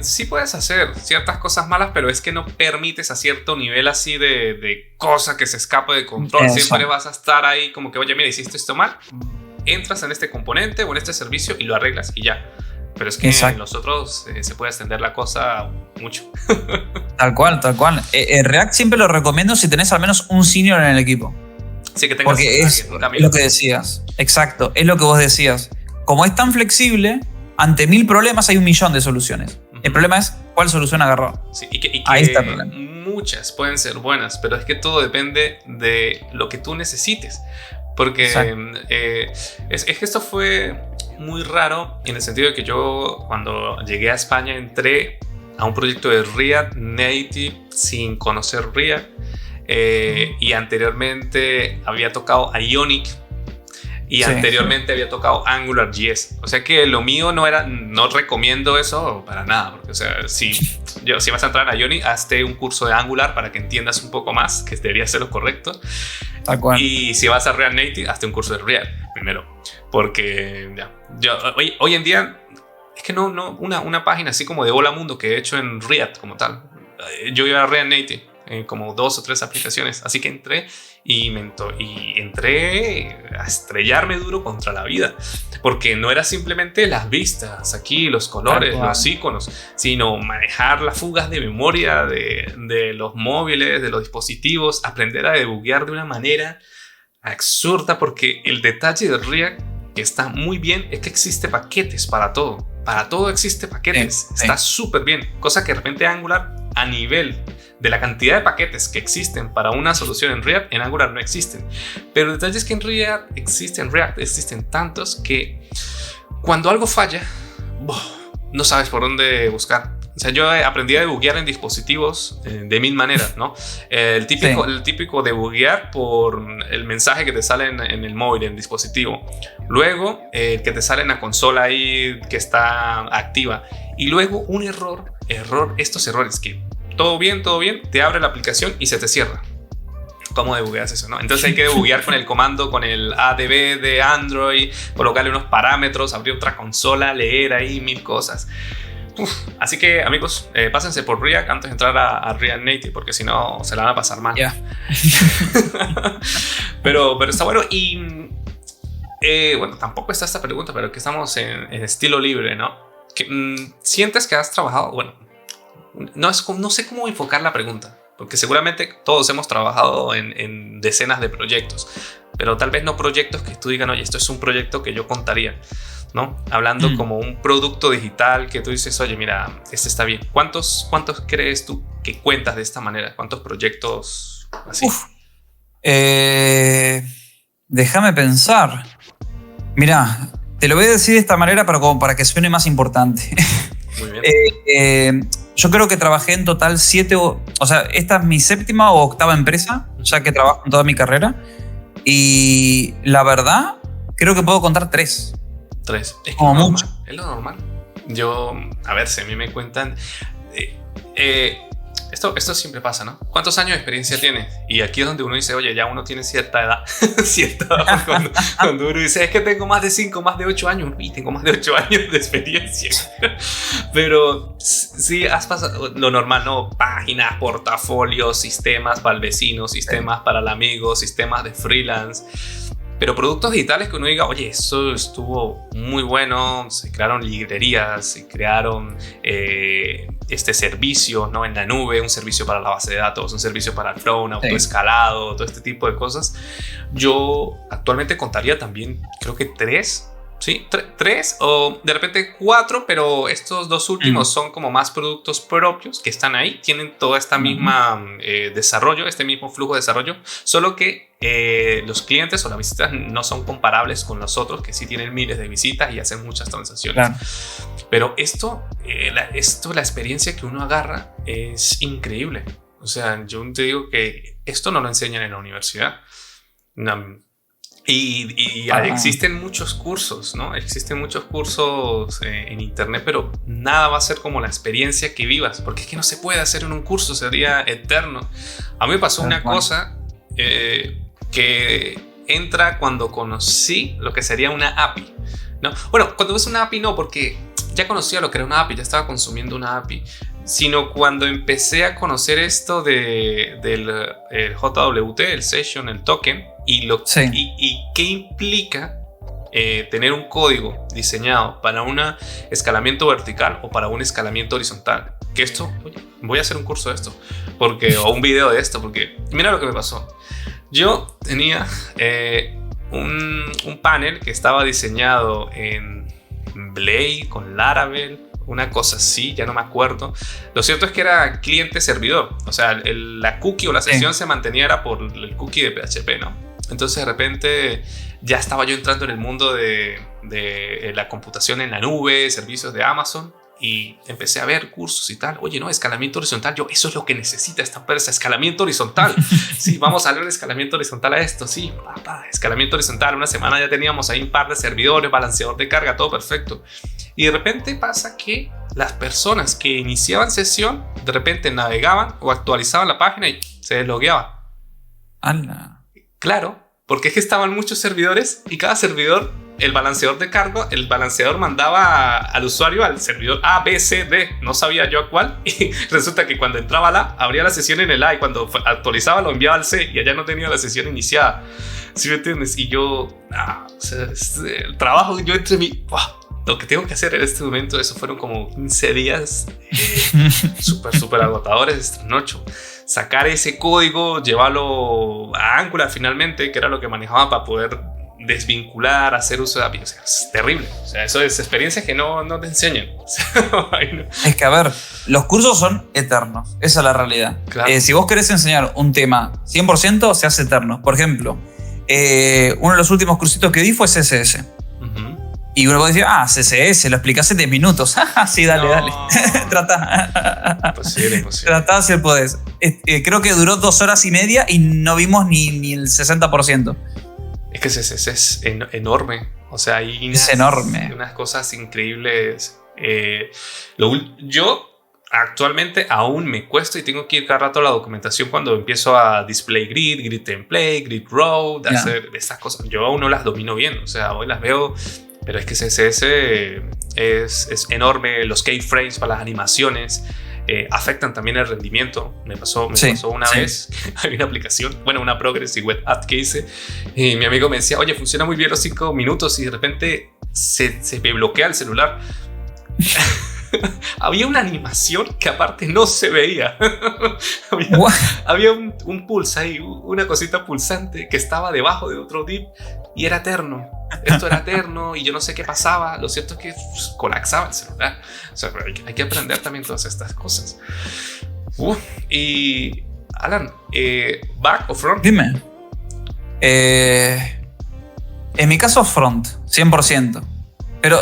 S1: sí puedes hacer ciertas cosas malas, pero es que no permites a cierto nivel así de cosa que se escape de control. Eso. Siempre vas a estar ahí como que, oye, mira, hiciste esto mal. Entras en este componente o en este servicio y lo arreglas y ya. Pero es que en los otros se puede extender la cosa mucho.
S2: Tal cual, tal cual. React siempre lo recomiendo si tenés al menos un senior en el equipo.
S1: Sí, que tengas
S2: porque es lo que decías. Exacto, es lo que vos decías. Como es tan flexible, ante 1000 problemas hay 1.000.000 de soluciones. El problema es cuál solución agarrar.
S1: Sí, y que
S2: ahí está el problema.
S1: Muchas pueden ser buenas, pero es que todo depende de lo que tú necesites. Porque es que esto fue muy raro en el sentido de que yo cuando llegué a España entré a un proyecto de React Native sin conocer React. Y anteriormente había tocado Ionic y anteriormente había tocado AngularJS. O sea que lo mío no recomiendo eso para nada, porque o sea, si vas a entrar a Ionic, hazte un curso de Angular para que entiendas un poco más, que debería ser lo correcto. Y si vas a React Native, hazte un curso de React primero, porque hoy en día es que una página así como de Hola Mundo que he hecho en React como tal. Yo iba a React Native como 2 o 3 aplicaciones, así que entré y entré a estrellarme duro contra la vida, porque no era simplemente las vistas aquí, los colores, los iconos, sino manejar las fugas de memoria de los móviles, de los dispositivos, aprender a debuguear de una manera absurda, porque el detalle de React que está muy bien es que existe paquetes para todo existe paquetes, está súper bien, cosa que de repente Angular, a nivel de la cantidad de paquetes que existen para una solución en React, en Angular no existen. Pero el detalle es que en React existen tantos que cuando algo falla, no sabes por dónde buscar. O sea, yo aprendí a debuguear en dispositivos de 1000 maneras, ¿no? El típico debuguear por el mensaje que te sale en el móvil, en el dispositivo. Luego, que te sale en la consola ahí que está activa. Y luego un estos errores que todo bien, te abre la aplicación y se te cierra. ¿Cómo debugueas eso, no? Entonces hay que debuguear con el comando, con el ADB de Android, colocarle unos parámetros, abrir otra consola, leer ahí 1000 cosas. Así que amigos, pásense por React antes de entrar a React Native, porque si no se la van a pasar mal. pero está bueno. Y bueno, tampoco está esta pregunta, pero que estamos en estilo libre, ¿no? ¿Sientes que has trabajado? Bueno, no sé cómo enfocar la pregunta, porque seguramente todos hemos trabajado en decenas de proyectos, pero tal vez no proyectos que tú digas, oye, esto es un proyecto que yo contaría, ¿no? Hablando como un producto digital que tú dices, oye, mira, este está bien. ¿Cuántos crees tú que cuentas de esta manera? ¿Cuántos proyectos así?
S2: Déjame pensar. Mira, te lo voy a decir de esta manera, pero como para que suene más importante.
S1: Muy bien.
S2: Yo creo que trabajé en total 7, o sea, esta es mi 7ª o 8ª empresa, ya que trabajo en toda mi carrera. Y la verdad, creo que puedo contar 3.
S1: 3. Es
S2: como mucho.
S1: Es lo normal. Yo, a ver, si a mí me cuentan... Esto siempre pasa, ¿no? ¿Cuántos años de experiencia tienes? Y aquí es donde uno dice, oye, ya uno tiene cierta edad. Cuando uno dice, es que tengo más de 5, más de 8 años. Y tengo más de 8 años de experiencia. Pero sí, has pasado lo normal, ¿no? Páginas, portafolios, sistemas para el vecino, sistemas para el amigo, sistemas de freelance. Pero productos digitales que uno diga, oye, eso estuvo muy bueno, se crearon librerías, se crearon servicios, ¿no? En la nube, un servicio para la base de datos, un servicio para el front, autoescalado, todo este tipo de cosas. Yo actualmente contaría también, creo que 3. Sí, 3 o de repente 4, pero estos 2 últimos son como más productos propios que están ahí, tienen toda esta misma desarrollo, este mismo flujo de desarrollo, solo que los clientes o las visitas no son comparables con los otros que sí tienen miles de visitas y hacen muchas transacciones. Claro. Pero la experiencia que uno agarra es increíble. O sea, yo te digo que esto no lo enseñan en la universidad. Y existen muchos cursos, ¿no? Existen muchos cursos en internet, pero nada va a ser como la experiencia que vivas, porque es que no se puede hacer en un curso, sería eterno. A mí me pasó una cosa que entra cuando conocí lo que sería una API, ¿no? Bueno, cuando ves una API no, porque ya conocía lo que era una API, ya estaba consumiendo una API, sino cuando empecé a conocer esto del JWT, el session, el token, y qué implica tener un código diseñado para un escalamiento vertical o para un escalamiento horizontal. Que esto, oye, voy a hacer un curso de esto, o un video de esto, porque mira lo que me pasó. Yo tenía un panel que estaba diseñado en Blade con Laravel, una cosa así, ya no me acuerdo. Lo cierto es que era cliente-servidor, o sea, la cookie o la sesión se mantenía era por el cookie de PHP, ¿no? Entonces de repente ya estaba yo entrando en el mundo de la computación en la nube, servicios de Amazon, y empecé a ver cursos y tal. Oye, no, escalamiento horizontal. Yo, eso es lo que necesita esta empresa, escalamiento horizontal. Sí, vamos a darle escalamiento horizontal a esto. Sí, escalamiento horizontal. Una semana ya teníamos ahí un par de servidores, balanceador de carga, todo perfecto. Y de repente pasa que las personas que iniciaban sesión, de repente navegaban o actualizaban la página y se deslogueaba.
S2: ¡Hala!
S1: Claro, porque es que estaban muchos servidores y cada servidor, el balanceador de carga, el balanceador mandaba al usuario al servidor A, B, C, D. No sabía yo a cuál. Y resulta que cuando entraba al A, abría la sesión en el A y cuando actualizaba lo enviaba al C y allá no tenía la sesión iniciada. ¿Sí me entiendes? Y yo, o sea, el trabajo, yo entre mí, lo que tengo que hacer en este momento, eso fueron como 15 días súper agotadores de trasnocho. Sacar ese código, llevarlo a Angular finalmente, que era lo que manejaba para poder desvincular, hacer uso de API. O sea, es terrible. O sea, eso es experiencias que no te enseñan. O sea,
S2: es que, a ver, los cursos son eternos. Esa es la realidad.
S1: Claro.
S2: Si vos querés enseñar un tema 100%, se hace eterno. Por ejemplo, uno de los últimos cursitos que di fue CSS. Y uno puede decir, CSS, lo explicaste en 10 minutos. Sí, dale. Trata.
S1: Imposible.
S2: Tratá si podés. Creo que duró 2 horas y media y no vimos ni el 60%.
S1: Es que CSS es enorme. O sea, hay unas cosas increíbles. Yo actualmente aún me cuesta y tengo que ir cada rato a la documentación cuando empiezo a display grid template, grid row, hacer estas cosas. Yo aún no las domino bien. O sea, hoy las veo. Pero es que CSS es enorme, los keyframes para las animaciones afectan también el rendimiento. Me pasó una vez, hay una aplicación, una Progressive Web App que hice, y mi amigo me decía, oye, funciona muy bien los 5 minutos y de repente se me bloquea el celular. Había una animación que aparte no se veía. había un pulse ahí, una cosita pulsante que estaba debajo de otro div y era eterno. Esto era eterno y yo no sé qué pasaba. Lo cierto es que colapsaba el celular. O sea, hay que aprender también todas estas cosas. Y Alan, ¿back o front?
S2: Dime. En mi caso, front, 100%. Pero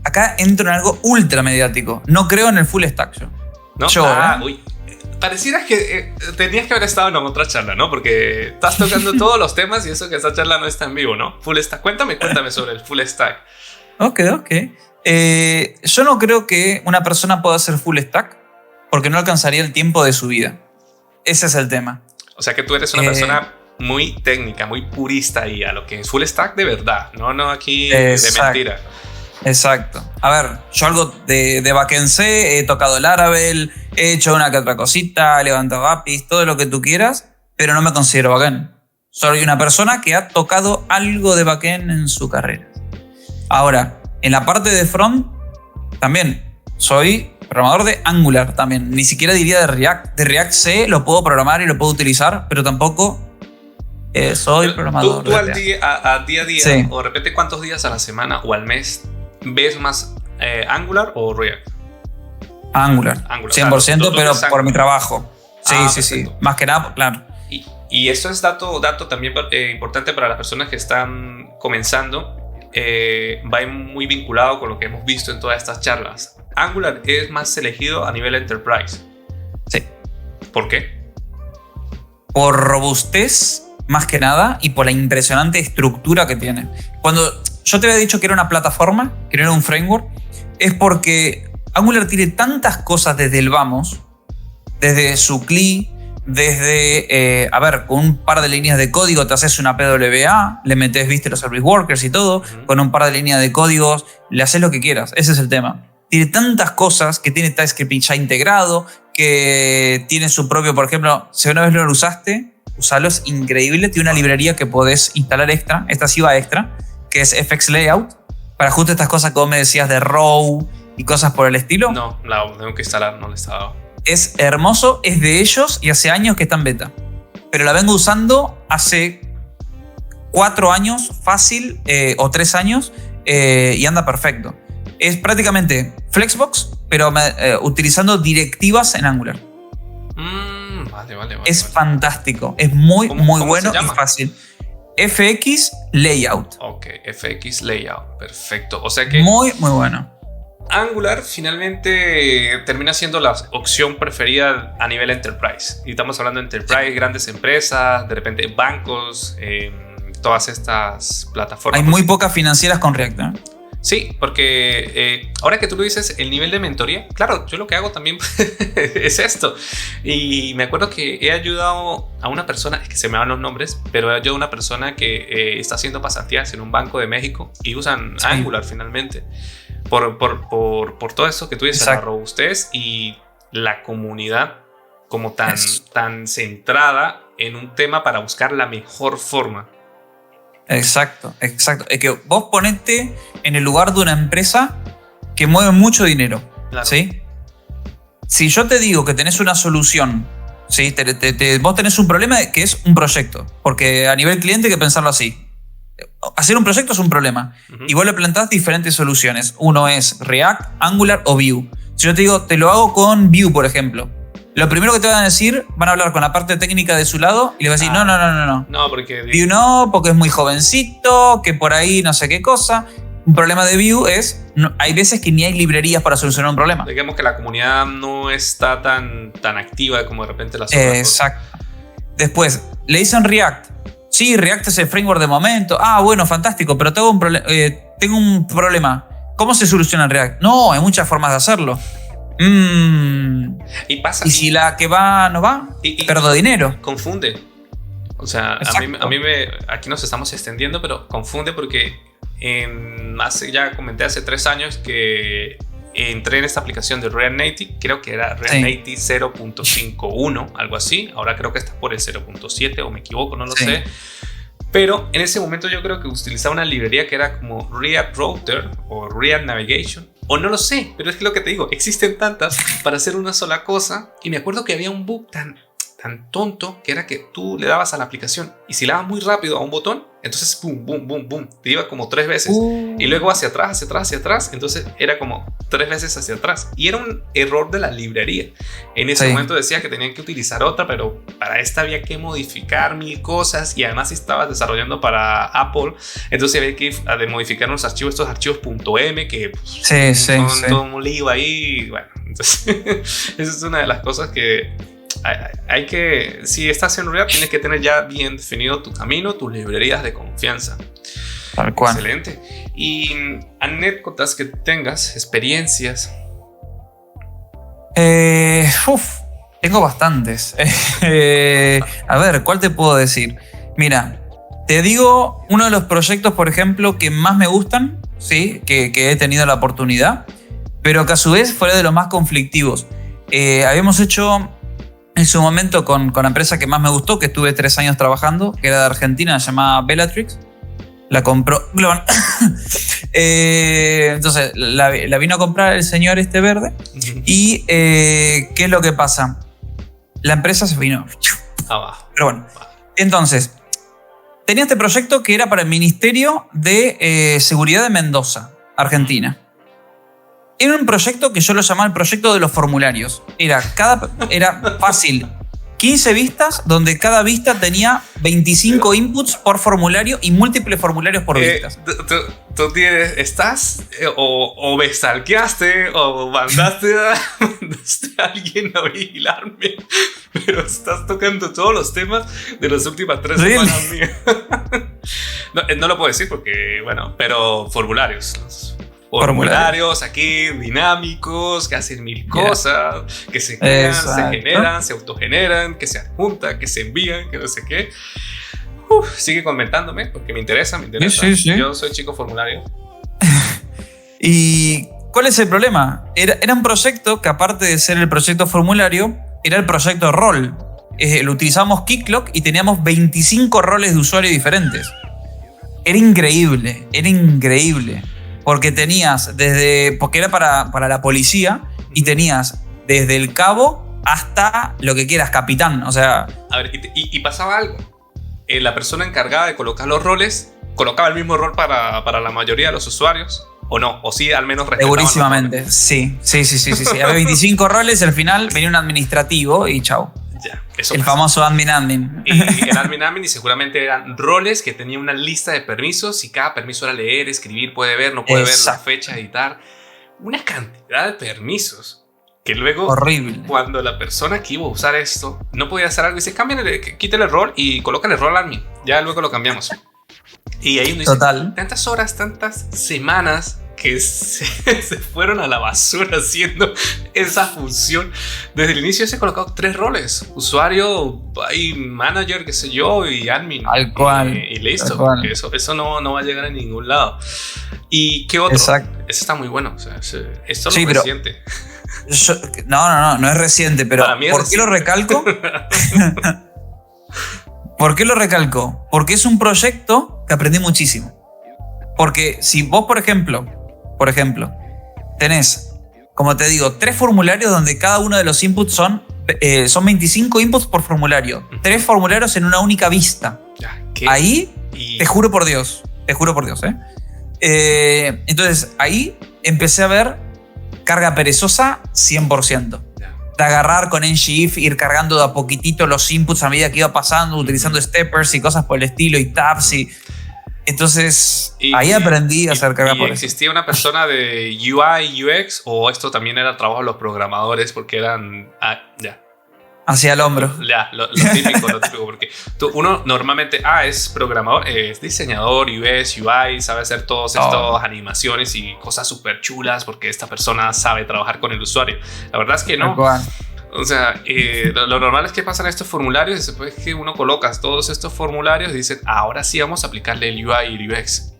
S2: acá entro en algo ultra mediático. No creo en el full stack yo.
S1: ¿No? Uy. Pareciera que tenías que haber estado en otra charla, ¿no? Porque estás tocando todos los temas y eso que esa charla no está en vivo, ¿no? Full stack. Cuéntame sobre el full stack.
S2: Ok. Yo no creo que una persona pueda hacer full stack porque no alcanzaría el tiempo de su vida. Ese es el tema.
S1: O sea que tú eres una persona muy técnica, muy purista y a lo que es full stack de verdad, no aquí de mentira.
S2: Exacto. A ver, yo algo de backend C, he tocado Laravel, he hecho una que otra cosita, he levantado APIs, todo lo que tú quieras, pero no me considero backend. Soy una persona que ha tocado algo de backend en su carrera. Ahora, en la parte de front, también soy programador de Angular también. Ni siquiera diría de React. De React C lo puedo programar y lo puedo utilizar, pero tampoco soy programador.
S1: ¿Tú a día a día, sí, o de repente cuántos días a la semana o al mes ves más Angular o React?
S2: Angular 100%, claro, pero por mi trabajo. Sí. Más que nada, claro.
S1: Y eso es dato también importante para las personas que están comenzando. Va muy vinculado con lo que hemos visto en todas estas charlas. Angular es más elegido a nivel enterprise.
S2: Sí.
S1: ¿Por qué?
S2: Por robustez, más que nada, y por la impresionante estructura que tiene. Cuando yo te había dicho que era una plataforma, que no era un framework, es porque Angular tiene tantas cosas desde el vamos, desde su CLI, desde, con un par de líneas de código te haces una PWA, le metes, viste, los service workers y todo, con un par de líneas de códigos, le haces lo que quieras, ese es el tema. Tiene tantas cosas, que tiene TypeScript ya integrado, que tiene su propio, por ejemplo, si una vez lo usaste, usalo, es increíble, tiene una librería que podés instalar extra, esta sí va extra, que es FX Layout, para justo estas cosas como me decías de RAW y cosas por el estilo.
S1: No, la tengo que instalar, no la he instalado.
S2: Es hermoso, es de ellos y hace años que está en beta. Pero la vengo usando hace 4 años, fácil, o 3 años, y anda perfecto. Es prácticamente Flexbox, pero utilizando directivas en Angular.
S1: Vale.
S2: Es fantástico, es muy
S1: ¿Cómo
S2: bueno
S1: se llama?
S2: y fácil. FX Layout.
S1: Ok, FX Layout, perfecto. O sea que
S2: Muy bueno.
S1: Angular finalmente termina siendo la opción preferida a nivel enterprise. Y estamos hablando de enterprise, grandes empresas, de repente bancos, todas estas plataformas.
S2: Hay muy pocas financieras con React, ¿no?
S1: Sí, porque ahora que tú lo dices, el nivel de mentoría, claro, yo lo que hago también es esto. Y me acuerdo que he ayudado a una persona, es que se me van los nombres, pero he ayudado a una persona que está haciendo pasantías en un banco de México y usan Angular finalmente. Por todo eso que tú dices, la robustez y la comunidad como tan centrada en un tema para buscar la mejor forma.
S2: Exacto. Es que vos ponete en el lugar de una empresa que mueve mucho dinero,
S1: Claro.
S2: ¿sí? Si yo te digo que tenés una solución, ¿sí? Vos tenés un problema que es un proyecto, porque a nivel cliente hay que pensarlo así. Hacer un proyecto es un problema. Y vos le plantás diferentes soluciones. Uno es React, Angular o Vue. Si yo te digo, te lo hago con Vue, por ejemplo, lo primero que te van a decir, van a hablar con la parte técnica de su lado y le van a decir, no.
S1: No, porque
S2: Vue no, porque es muy jovencito, que por ahí no sé qué cosa. Un problema de Vue es, hay veces que ni hay librerías para solucionar un problema.
S1: digamos que la comunidad no está tan activa como de repente las otras.
S2: Exacto. Después, le dicen React. Sí, React es el framework de momento. Bueno, fantástico, pero tengo un problema. ¿Cómo se soluciona en React? No, hay muchas formas de hacerlo.
S1: Y pasa.
S2: ¿Y si la que va no va? Pierdo dinero.
S1: Confunde. O sea, a mí aquí nos estamos extendiendo, pero confunde porque ya comenté hace 3 años que entré en esta aplicación de React Native, creo que era React Native 0.51, algo así. Ahora creo que está por el 0.7 o me equivoco, no lo sé. Pero en ese momento yo creo que utilizaba una librería que era como React Router o React Navigation. O no lo sé, pero es que lo que te digo, existen tantas para hacer una sola cosa. Y me acuerdo que había un bug tan tonto que era que tú le dabas a la aplicación y si le dabas muy rápido a un botón, entonces boom, te iba como 3 veces y luego hacia atrás, entonces era como 3 veces hacia atrás y era un error de la librería. En ese momento decía que tenían que utilizar otra, pero para esta había que modificar 1000 cosas y además si estabas desarrollando para Apple, entonces había que modificar estos archivos .m que son todo un lío ahí. Bueno, entonces esa es una de las cosas que hay que, si estás en React, tienes que tener ya bien definido tu camino, tus librerías de confianza.
S2: Tal cual.
S1: Excelente. Y anécdotas que tengas, experiencias.
S2: Tengo bastantes. A ver, ¿cuál te puedo decir? Mira, te digo uno de los proyectos, por ejemplo, que más me gustan, ¿sí? que he tenido la oportunidad, pero que a su vez fue de los más conflictivos. Habíamos hecho en su momento con la empresa que más me gustó, que estuve 3 años trabajando, que era de Argentina, se llamaba Bellatrix. La compró Global. Entonces la vino a comprar el señor verde. Y ¿qué es lo que pasa? La empresa se vino
S1: abajo.
S2: Pero bueno, entonces tenía este proyecto que era para el Ministerio de Seguridad de Mendoza, Argentina. Era un proyecto que yo lo llamaba el proyecto de los formularios. Era fácil, 15 vistas, donde cada vista tenía 25 inputs por formulario y múltiples formularios por vistas.
S1: Tú estás o me stalkeaste o mandaste a alguien a vigilarme, pero estás tocando todos los temas de las últimas 3 semanas mías. No lo puedo decir porque, bueno, pero formularios aquí dinámicos que hacen 1000 cosas, que se crean, se generan, se autogeneran, que se adjuntan, que se envían, que no sé qué. Sigue comentándome porque me interesa.
S2: Sí.
S1: Yo soy chico formulario.
S2: ¿Y cuál es el problema? Era un proyecto que, aparte de ser el proyecto formulario, era el proyecto rol. Lo utilizamos Keycloak y teníamos 25 roles de usuario diferentes. era increíble, era increíble. Porque tenías porque era para la policía y tenías desde el cabo hasta lo que quieras, capitán, o sea...
S1: A ver, y pasaba algo. La persona encargada de colocar los roles colocaba el mismo rol para la mayoría de los usuarios, o no, o sí, al menos respetaban.
S2: Segurísimamente, sí. Había 25 roles, al final venía un administrativo y chao.
S1: Ya, eso
S2: el
S1: pasa.
S2: famoso admin.
S1: Y el admin y seguramente eran roles que tenían una lista de permisos y cada permiso era leer, escribir, puede ver, no puede ver, la fecha, editar. Una cantidad de permisos que luego,
S2: horrible,
S1: cuando la persona que iba a usar esto no podía hacer algo, dice, quítale el rol y colócale el rol al admin. Ya luego lo cambiamos. Y ahí uno dice,
S2: total,
S1: tantas horas, tantas semanas que se fueron a la basura haciendo esa función. Desde el inicio se han colocado 3 roles: usuario, y manager, qué sé yo, y admin.
S2: Al cual.
S1: Y listo.
S2: Al cual.
S1: Eso no va a llegar a ningún lado. ¿Y qué otro?
S2: Exacto.
S1: Eso está muy bueno. O sea, esto
S2: sí,
S1: es
S2: pero
S1: reciente.
S2: No es reciente, pero ¿por qué lo recalco? ¿Por qué lo recalco? Porque es un proyecto que aprendí muchísimo. Porque si vos, por ejemplo, tenés, como te digo, 3 formularios donde cada uno de los inputs son 25 inputs por formulario. 3 formularios en una única vista. Ahí, te juro por Dios, entonces, ahí empecé a ver carga perezosa 100%. De agarrar con ngIf, ir cargando de a poquitito los inputs a medida que iba pasando, utilizando steppers y cosas por el estilo, y tabs y... Entonces, ahí aprendí a hacer carga por eso.
S1: ¿Existía una persona de UI, UX, o esto también era trabajo de los programadores porque eran...
S2: Hacia el hombro.
S1: Ya, lo típico, porque uno normalmente, es programador, es diseñador, UX, UI, sabe hacer todas estas animaciones y cosas súper chulas porque esta persona sabe trabajar con el usuario. La verdad es que no. O sea, lo normal es que pasan estos formularios y después que uno coloca todos estos formularios y dicen, ahora sí vamos a aplicarle el UI y el UX.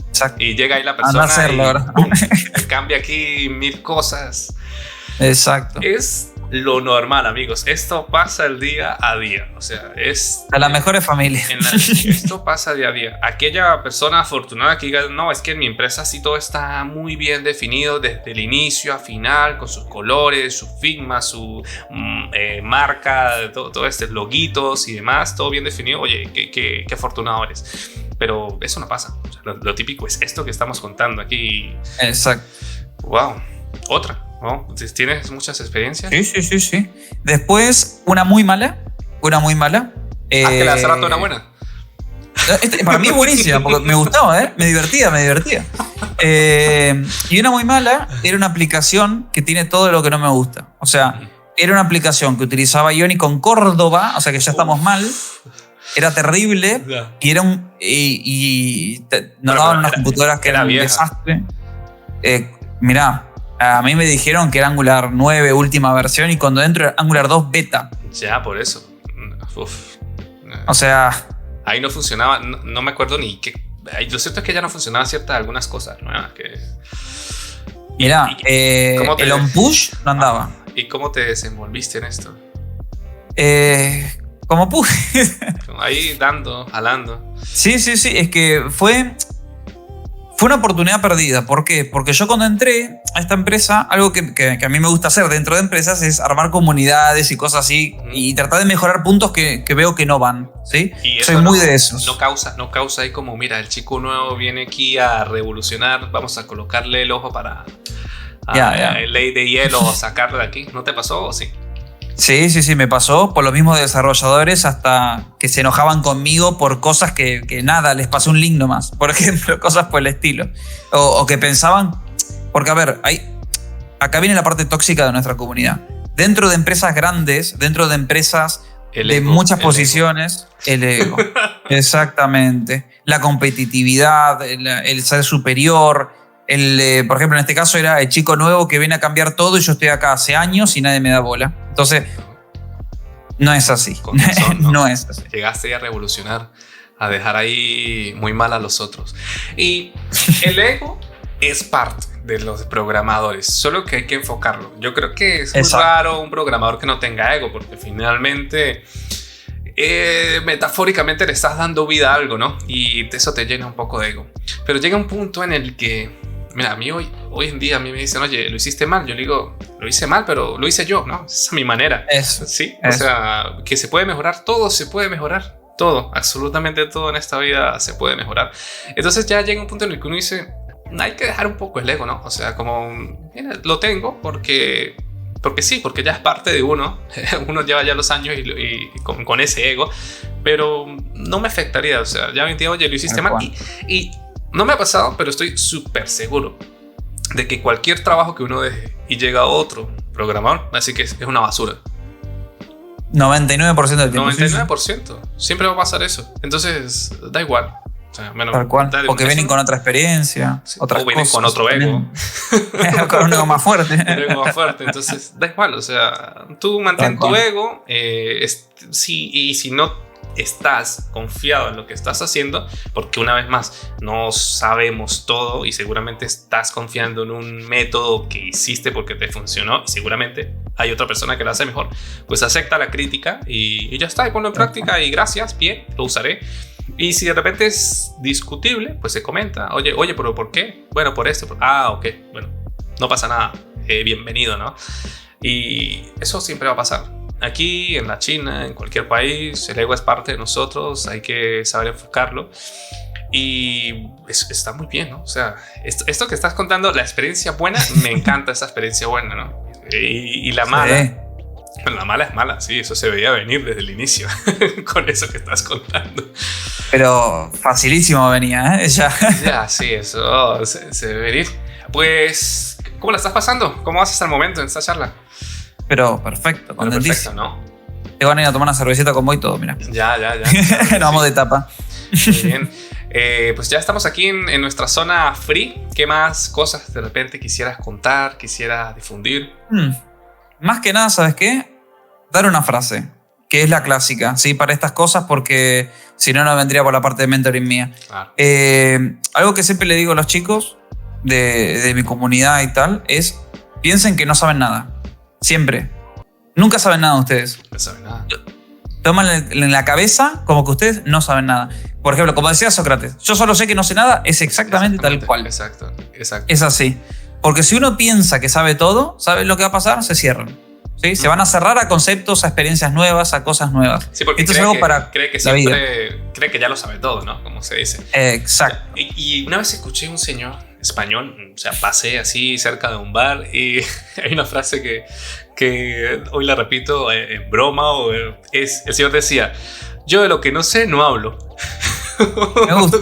S1: Exacto. Y llega ahí la persona y cambia aquí 1000 cosas.
S2: Exacto.
S1: Es lo normal, amigos. Esto pasa el día a día. O sea, es...
S2: A las mejores familias.
S1: Esto pasa día a día. Aquella persona afortunada que diga, no, es que en mi empresa sí todo está muy bien definido desde el inicio a final, con sus colores, su Figma, su marca, todo loguitos y demás, todo bien definido. Oye, qué afortunado eres. Pero eso no pasa. O sea, lo típico es esto que estamos contando aquí.
S2: Exacto.
S1: Wow. Otra. ¿No? ¿Tienes muchas experiencias?
S2: Sí. Después, una muy mala.
S1: Que la hace rato una buena.
S2: Para mí es buenísima, porque me gustaba, me divertía. Y una muy mala era una aplicación que tiene todo lo que no me gusta. O sea, era una aplicación que utilizaba Ioni con Córdoba, o sea que ya estamos mal. Era terrible. Y era nos daban unas computadoras que eran un desastre. Mirá. A mí me dijeron que era Angular 9 última versión y cuando entro era Angular 2 beta.
S1: Ya, por eso.
S2: O sea...
S1: Ahí no funcionaba, no me acuerdo ni qué. Lo cierto es que ya no funcionaban algunas cosas nuevas que...
S2: Mirá, el on-push no andaba.
S1: ¿Y cómo te desenvolviste en esto?
S2: Como push.
S1: Ahí jalando.
S2: Sí, es que fue una oportunidad perdida. ¿Por qué? Porque yo cuando entré a esta empresa, algo que a mí me gusta hacer dentro de empresas es armar comunidades y cosas así y tratar de mejorar puntos que veo que no van, ¿sí? Soy muy de esos.
S1: No causa ahí como, mira, el chico nuevo viene aquí a revolucionar, vamos a colocarle el ojo para ley de hielo o sacarlo de aquí. ¿No te pasó o sí?
S2: Sí, me pasó por los mismos desarrolladores hasta que se enojaban conmigo por cosas que nada, les pasó un link nomás, por ejemplo, cosas por el estilo. O que pensaban, porque a ver, acá viene la parte tóxica de nuestra comunidad. Dentro de empresas grandes, dentro de empresas de muchas posiciones, el ego. Exactamente. La competitividad, el ser superior. Por ejemplo, en este caso era el chico nuevo que viene a cambiar todo y yo estoy acá hace años y nadie me da bola. Entonces, no es así.
S1: Con razón,
S2: no es así.
S1: Llegaste a revolucionar, a dejar ahí muy mal a los otros. Y el ego es parte de los programadores, solo que hay que enfocarlo. Yo creo que es muy raro un programador que no tenga ego, porque finalmente metafóricamente le estás dando vida a algo, ¿no? Y eso te llena un poco de ego. Pero llega un punto en el que, mira, a mí hoy en día a mí me dicen, oye, lo hiciste mal. Yo le digo, lo hice mal, pero lo hice yo, ¿no? Esa es mi manera.
S2: Eso.
S1: Sí,
S2: Eso.
S1: o sea, que se puede mejorar, todo se puede mejorar. Todo, absolutamente todo en esta vida se puede mejorar. Entonces ya llega un punto en el que uno dice, hay que dejar un poco el ego, ¿no? O sea, como, mira, lo tengo porque sí, porque ya es parte de uno. Uno lleva ya los años y con ese ego, pero no me afectaría. O sea, ya me entiendo, oye, lo hiciste mal. Y no me ha pasado, pero estoy súper seguro de que cualquier trabajo que uno deje y llega a otro programador, así que es una basura.
S2: 99% del tiempo.
S1: 99%. Siempre va a pasar eso. Entonces, da igual. O sea,
S2: tal cual. O que vienen con otra experiencia,
S1: sí,
S2: otras
S1: o vienen
S2: cosas,
S1: con otro ego.
S2: Con un ego más fuerte.
S1: Un ego más fuerte. Entonces, da igual. O sea, tú mantén tu ego. Y si no estás confiado en lo que estás haciendo, porque una vez más, no sabemos todo y seguramente estás confiando en un método que hiciste porque te funcionó y seguramente hay otra persona que lo hace mejor, pues acepta la crítica y ya está, y ponlo en práctica y gracias, bien, lo usaré. Y si de repente es discutible, pues se comenta, oye, pero ¿por qué? Bueno, por esto. Ok, bueno, no pasa nada, bienvenido, ¿no? Y eso siempre va a pasar. Aquí, en la China, en cualquier país, el ego es parte de nosotros, hay que saber enfocarlo. Y está muy bien, ¿no? O sea, esto que estás contando, la experiencia buena, me encanta esa experiencia buena, ¿no? Y la mala, sí. La mala es mala, sí, eso se veía venir desde el inicio, con eso que estás contando.
S2: Pero facilísimo venía, ¿eh?
S1: Ya, sí, eso se debe venir. Pues, ¿cómo la estás pasando? ¿Cómo vas hasta el momento en esta charla?
S2: Pero perfecto, contentísimo.
S1: ¿No?
S2: Te van a ir a tomar una cervecita con vos y todo, mira.
S1: Ya.
S2: Nos vamos de tapa.
S1: Muy bien. Pues ya estamos aquí en nuestra zona free. ¿Qué más cosas de repente quisieras contar, quisieras difundir?
S2: Más que nada, ¿sabes qué? Dar una frase, que es la clásica, ¿sí? Para estas cosas, porque si no, no vendría por la parte de mentoring mía.
S1: Claro.
S2: Algo que siempre le digo a los chicos de mi comunidad y tal es, piensen que no saben nada. Siempre. Nunca saben nada ustedes.
S1: No saben nada.
S2: Toman en la cabeza como que ustedes no saben nada. Por ejemplo, como decía Sócrates, yo solo sé que no sé nada, es exactamente tal cual.
S1: Exacto.
S2: Es así. Porque si uno piensa que sabe todo, ¿sabe lo que va a pasar? Se cierran. ¿Sí? Se van a cerrar a conceptos, a experiencias nuevas, a cosas nuevas.
S1: Sí, porque
S2: esto es algo para
S1: cree que
S2: la vida.
S1: Cree que ya lo sabe todo, ¿no? Como se dice.
S2: Exacto.
S1: Y una vez escuché a un señor español, o sea, pasé así cerca de un bar y hay una frase que hoy la repito en broma, el señor decía, yo de lo que no sé no hablo.
S2: Me gusta.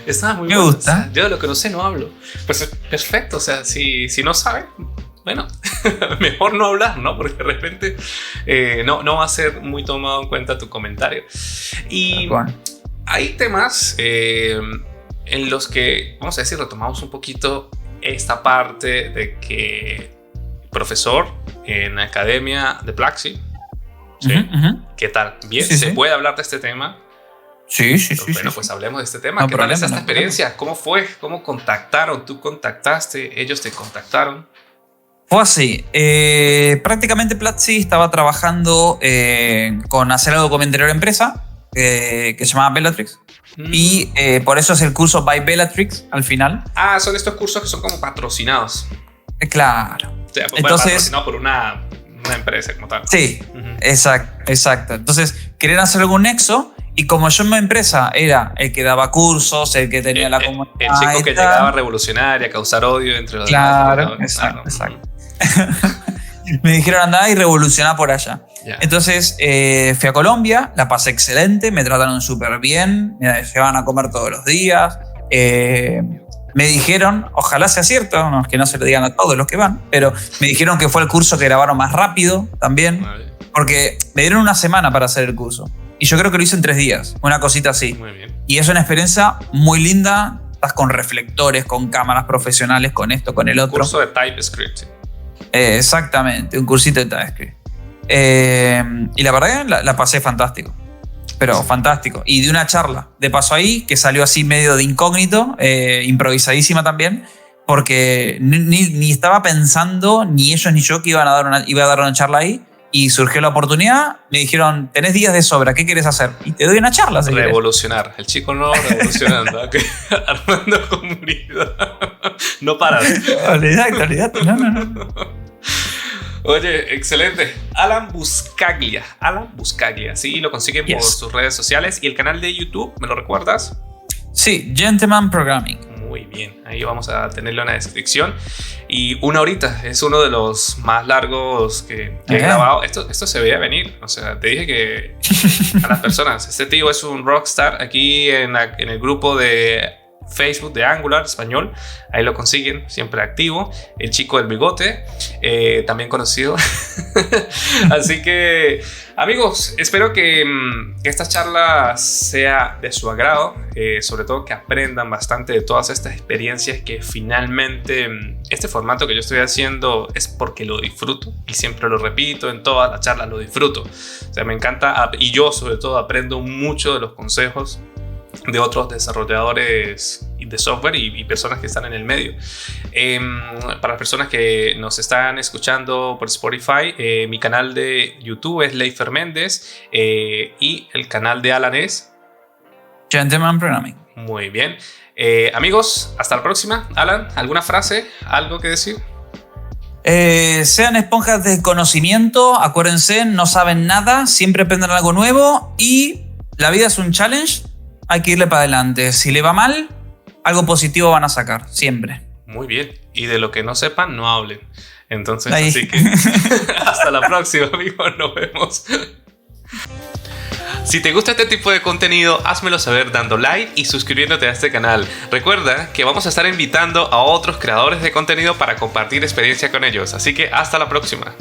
S1: Estaba muy
S2: Me
S1: bueno.
S2: gusta.
S1: O sea, yo de lo que no sé no hablo. Pues es perfecto, o sea, si no sabe, bueno, mejor no hablar, ¿no? Porque de repente no va a ser muy tomado en cuenta tu comentario. Y hay temas en los que, vamos a decir, retomamos un poquito esta parte de que profesor en academia de Plaxi, ¿sí? ¿Qué tal? ¿Bien?
S2: Sí,
S1: ¿Se
S2: sí.
S1: puede hablar de este tema?
S2: Sí.
S1: Bueno, pues hablemos de este tema.
S2: No
S1: ¿Qué tal es
S2: problema,
S1: esta
S2: no
S1: experiencia? ¿Cómo fue? ¿Cómo contactaron? ¿Tú contactaste? ¿Ellos te contactaron?
S2: Fue así. Prácticamente Platzi estaba trabajando con hacer algo con mi anterior empresa, que se llamaba Bellatrix. Y por eso es el curso by Bellatrix al final.
S1: Ah, son estos cursos que son como patrocinados.
S2: Claro.
S1: O sea,
S2: Entonces,
S1: patrocinado por una empresa como tal.
S2: Sí, exacto. Entonces, querían hacer algún nexo. Y como yo en mi empresa era el que daba cursos, el que tenía la comunidad.
S1: El chico que llegaba a revolucionar y a causar odio entre los
S2: demás.
S1: Exacto.
S2: Me dijeron andá y revolucionar por allá.
S1: Yeah.
S2: Entonces fui a Colombia, la pasé excelente, me trataron súper bien, me llevaban a comer todos los días. Me dijeron, ojalá sea cierto, no, que no se lo digan a todos los que van, pero me dijeron que fue el curso que grabaron más rápido también, porque me dieron una semana para hacer el curso. Y yo creo que lo hice en 3 días, una cosita así.
S1: Muy bien.
S2: Y es una experiencia muy linda. Estás con reflectores, con cámaras profesionales, con esto, con el otro.
S1: Curso de TypeScript.
S2: Exactamente, un cursito de TypeScript. Y la verdad la pasé fantástico. Pero fantástico. Y de una charla de paso ahí, que salió así medio de incógnito, improvisadísima también, porque ni estaba pensando, ni ellos ni yo, que iba a dar una charla ahí. y surgió la oportunidad, me dijeron, tenés días de sobra, ¿qué quieres hacer? Y te doy una charla. Si
S1: revolucionar. El chico no revolucionando. Armando comunidad. No para.
S2: Olvídate. No.
S1: Oye, excelente. Alan Buscaglia, sí, lo consiguen por sus redes sociales. ¿Y el canal de YouTube, me lo recuerdas?
S2: Sí, Gentleman Programming.
S1: Muy bien, ahí vamos a tenerlo en la descripción. Y 1 horita, es uno de los más largos que he grabado. Esto se veía venir, o sea, te dije que a las personas, este tío es un rockstar. Aquí en el grupo de Facebook de Angular español, ahí lo consiguen, siempre activo. El chico del bigote, también conocido. Así que, amigos, espero que esta charla sea de su agrado, sobre todo que aprendan bastante de todas estas experiencias, que finalmente este formato que yo estoy haciendo es porque lo disfruto, y siempre lo repito en todas las charlas, lo disfruto. O sea, me encanta, y yo sobre todo aprendo mucho de los consejos de otros desarrolladores de software y personas que están en el medio. Para las personas que nos están escuchando por Spotify, mi canal de YouTube es Leifer Méndez, y el canal de Alan es
S2: Gentleman Programming.
S1: Muy bien. Amigos, hasta la próxima. Alan, ¿alguna frase? ¿Algo que decir?
S2: Sean esponjas de conocimiento, acuérdense, no saben nada, siempre aprenden algo nuevo, y la vida es un challenge. Hay que irle para adelante. Si le va mal, algo positivo van a sacar, siempre.
S1: Muy bien. Y de lo que no sepan, no hablen. Entonces,
S2: ahí.
S1: Así que hasta la próxima, amigos. Nos vemos. Si te gusta este tipo de contenido, házmelo saber dando like y suscribiéndote a este canal. Recuerda que vamos a estar invitando a otros creadores de contenido para compartir experiencia con ellos. Así que hasta la próxima.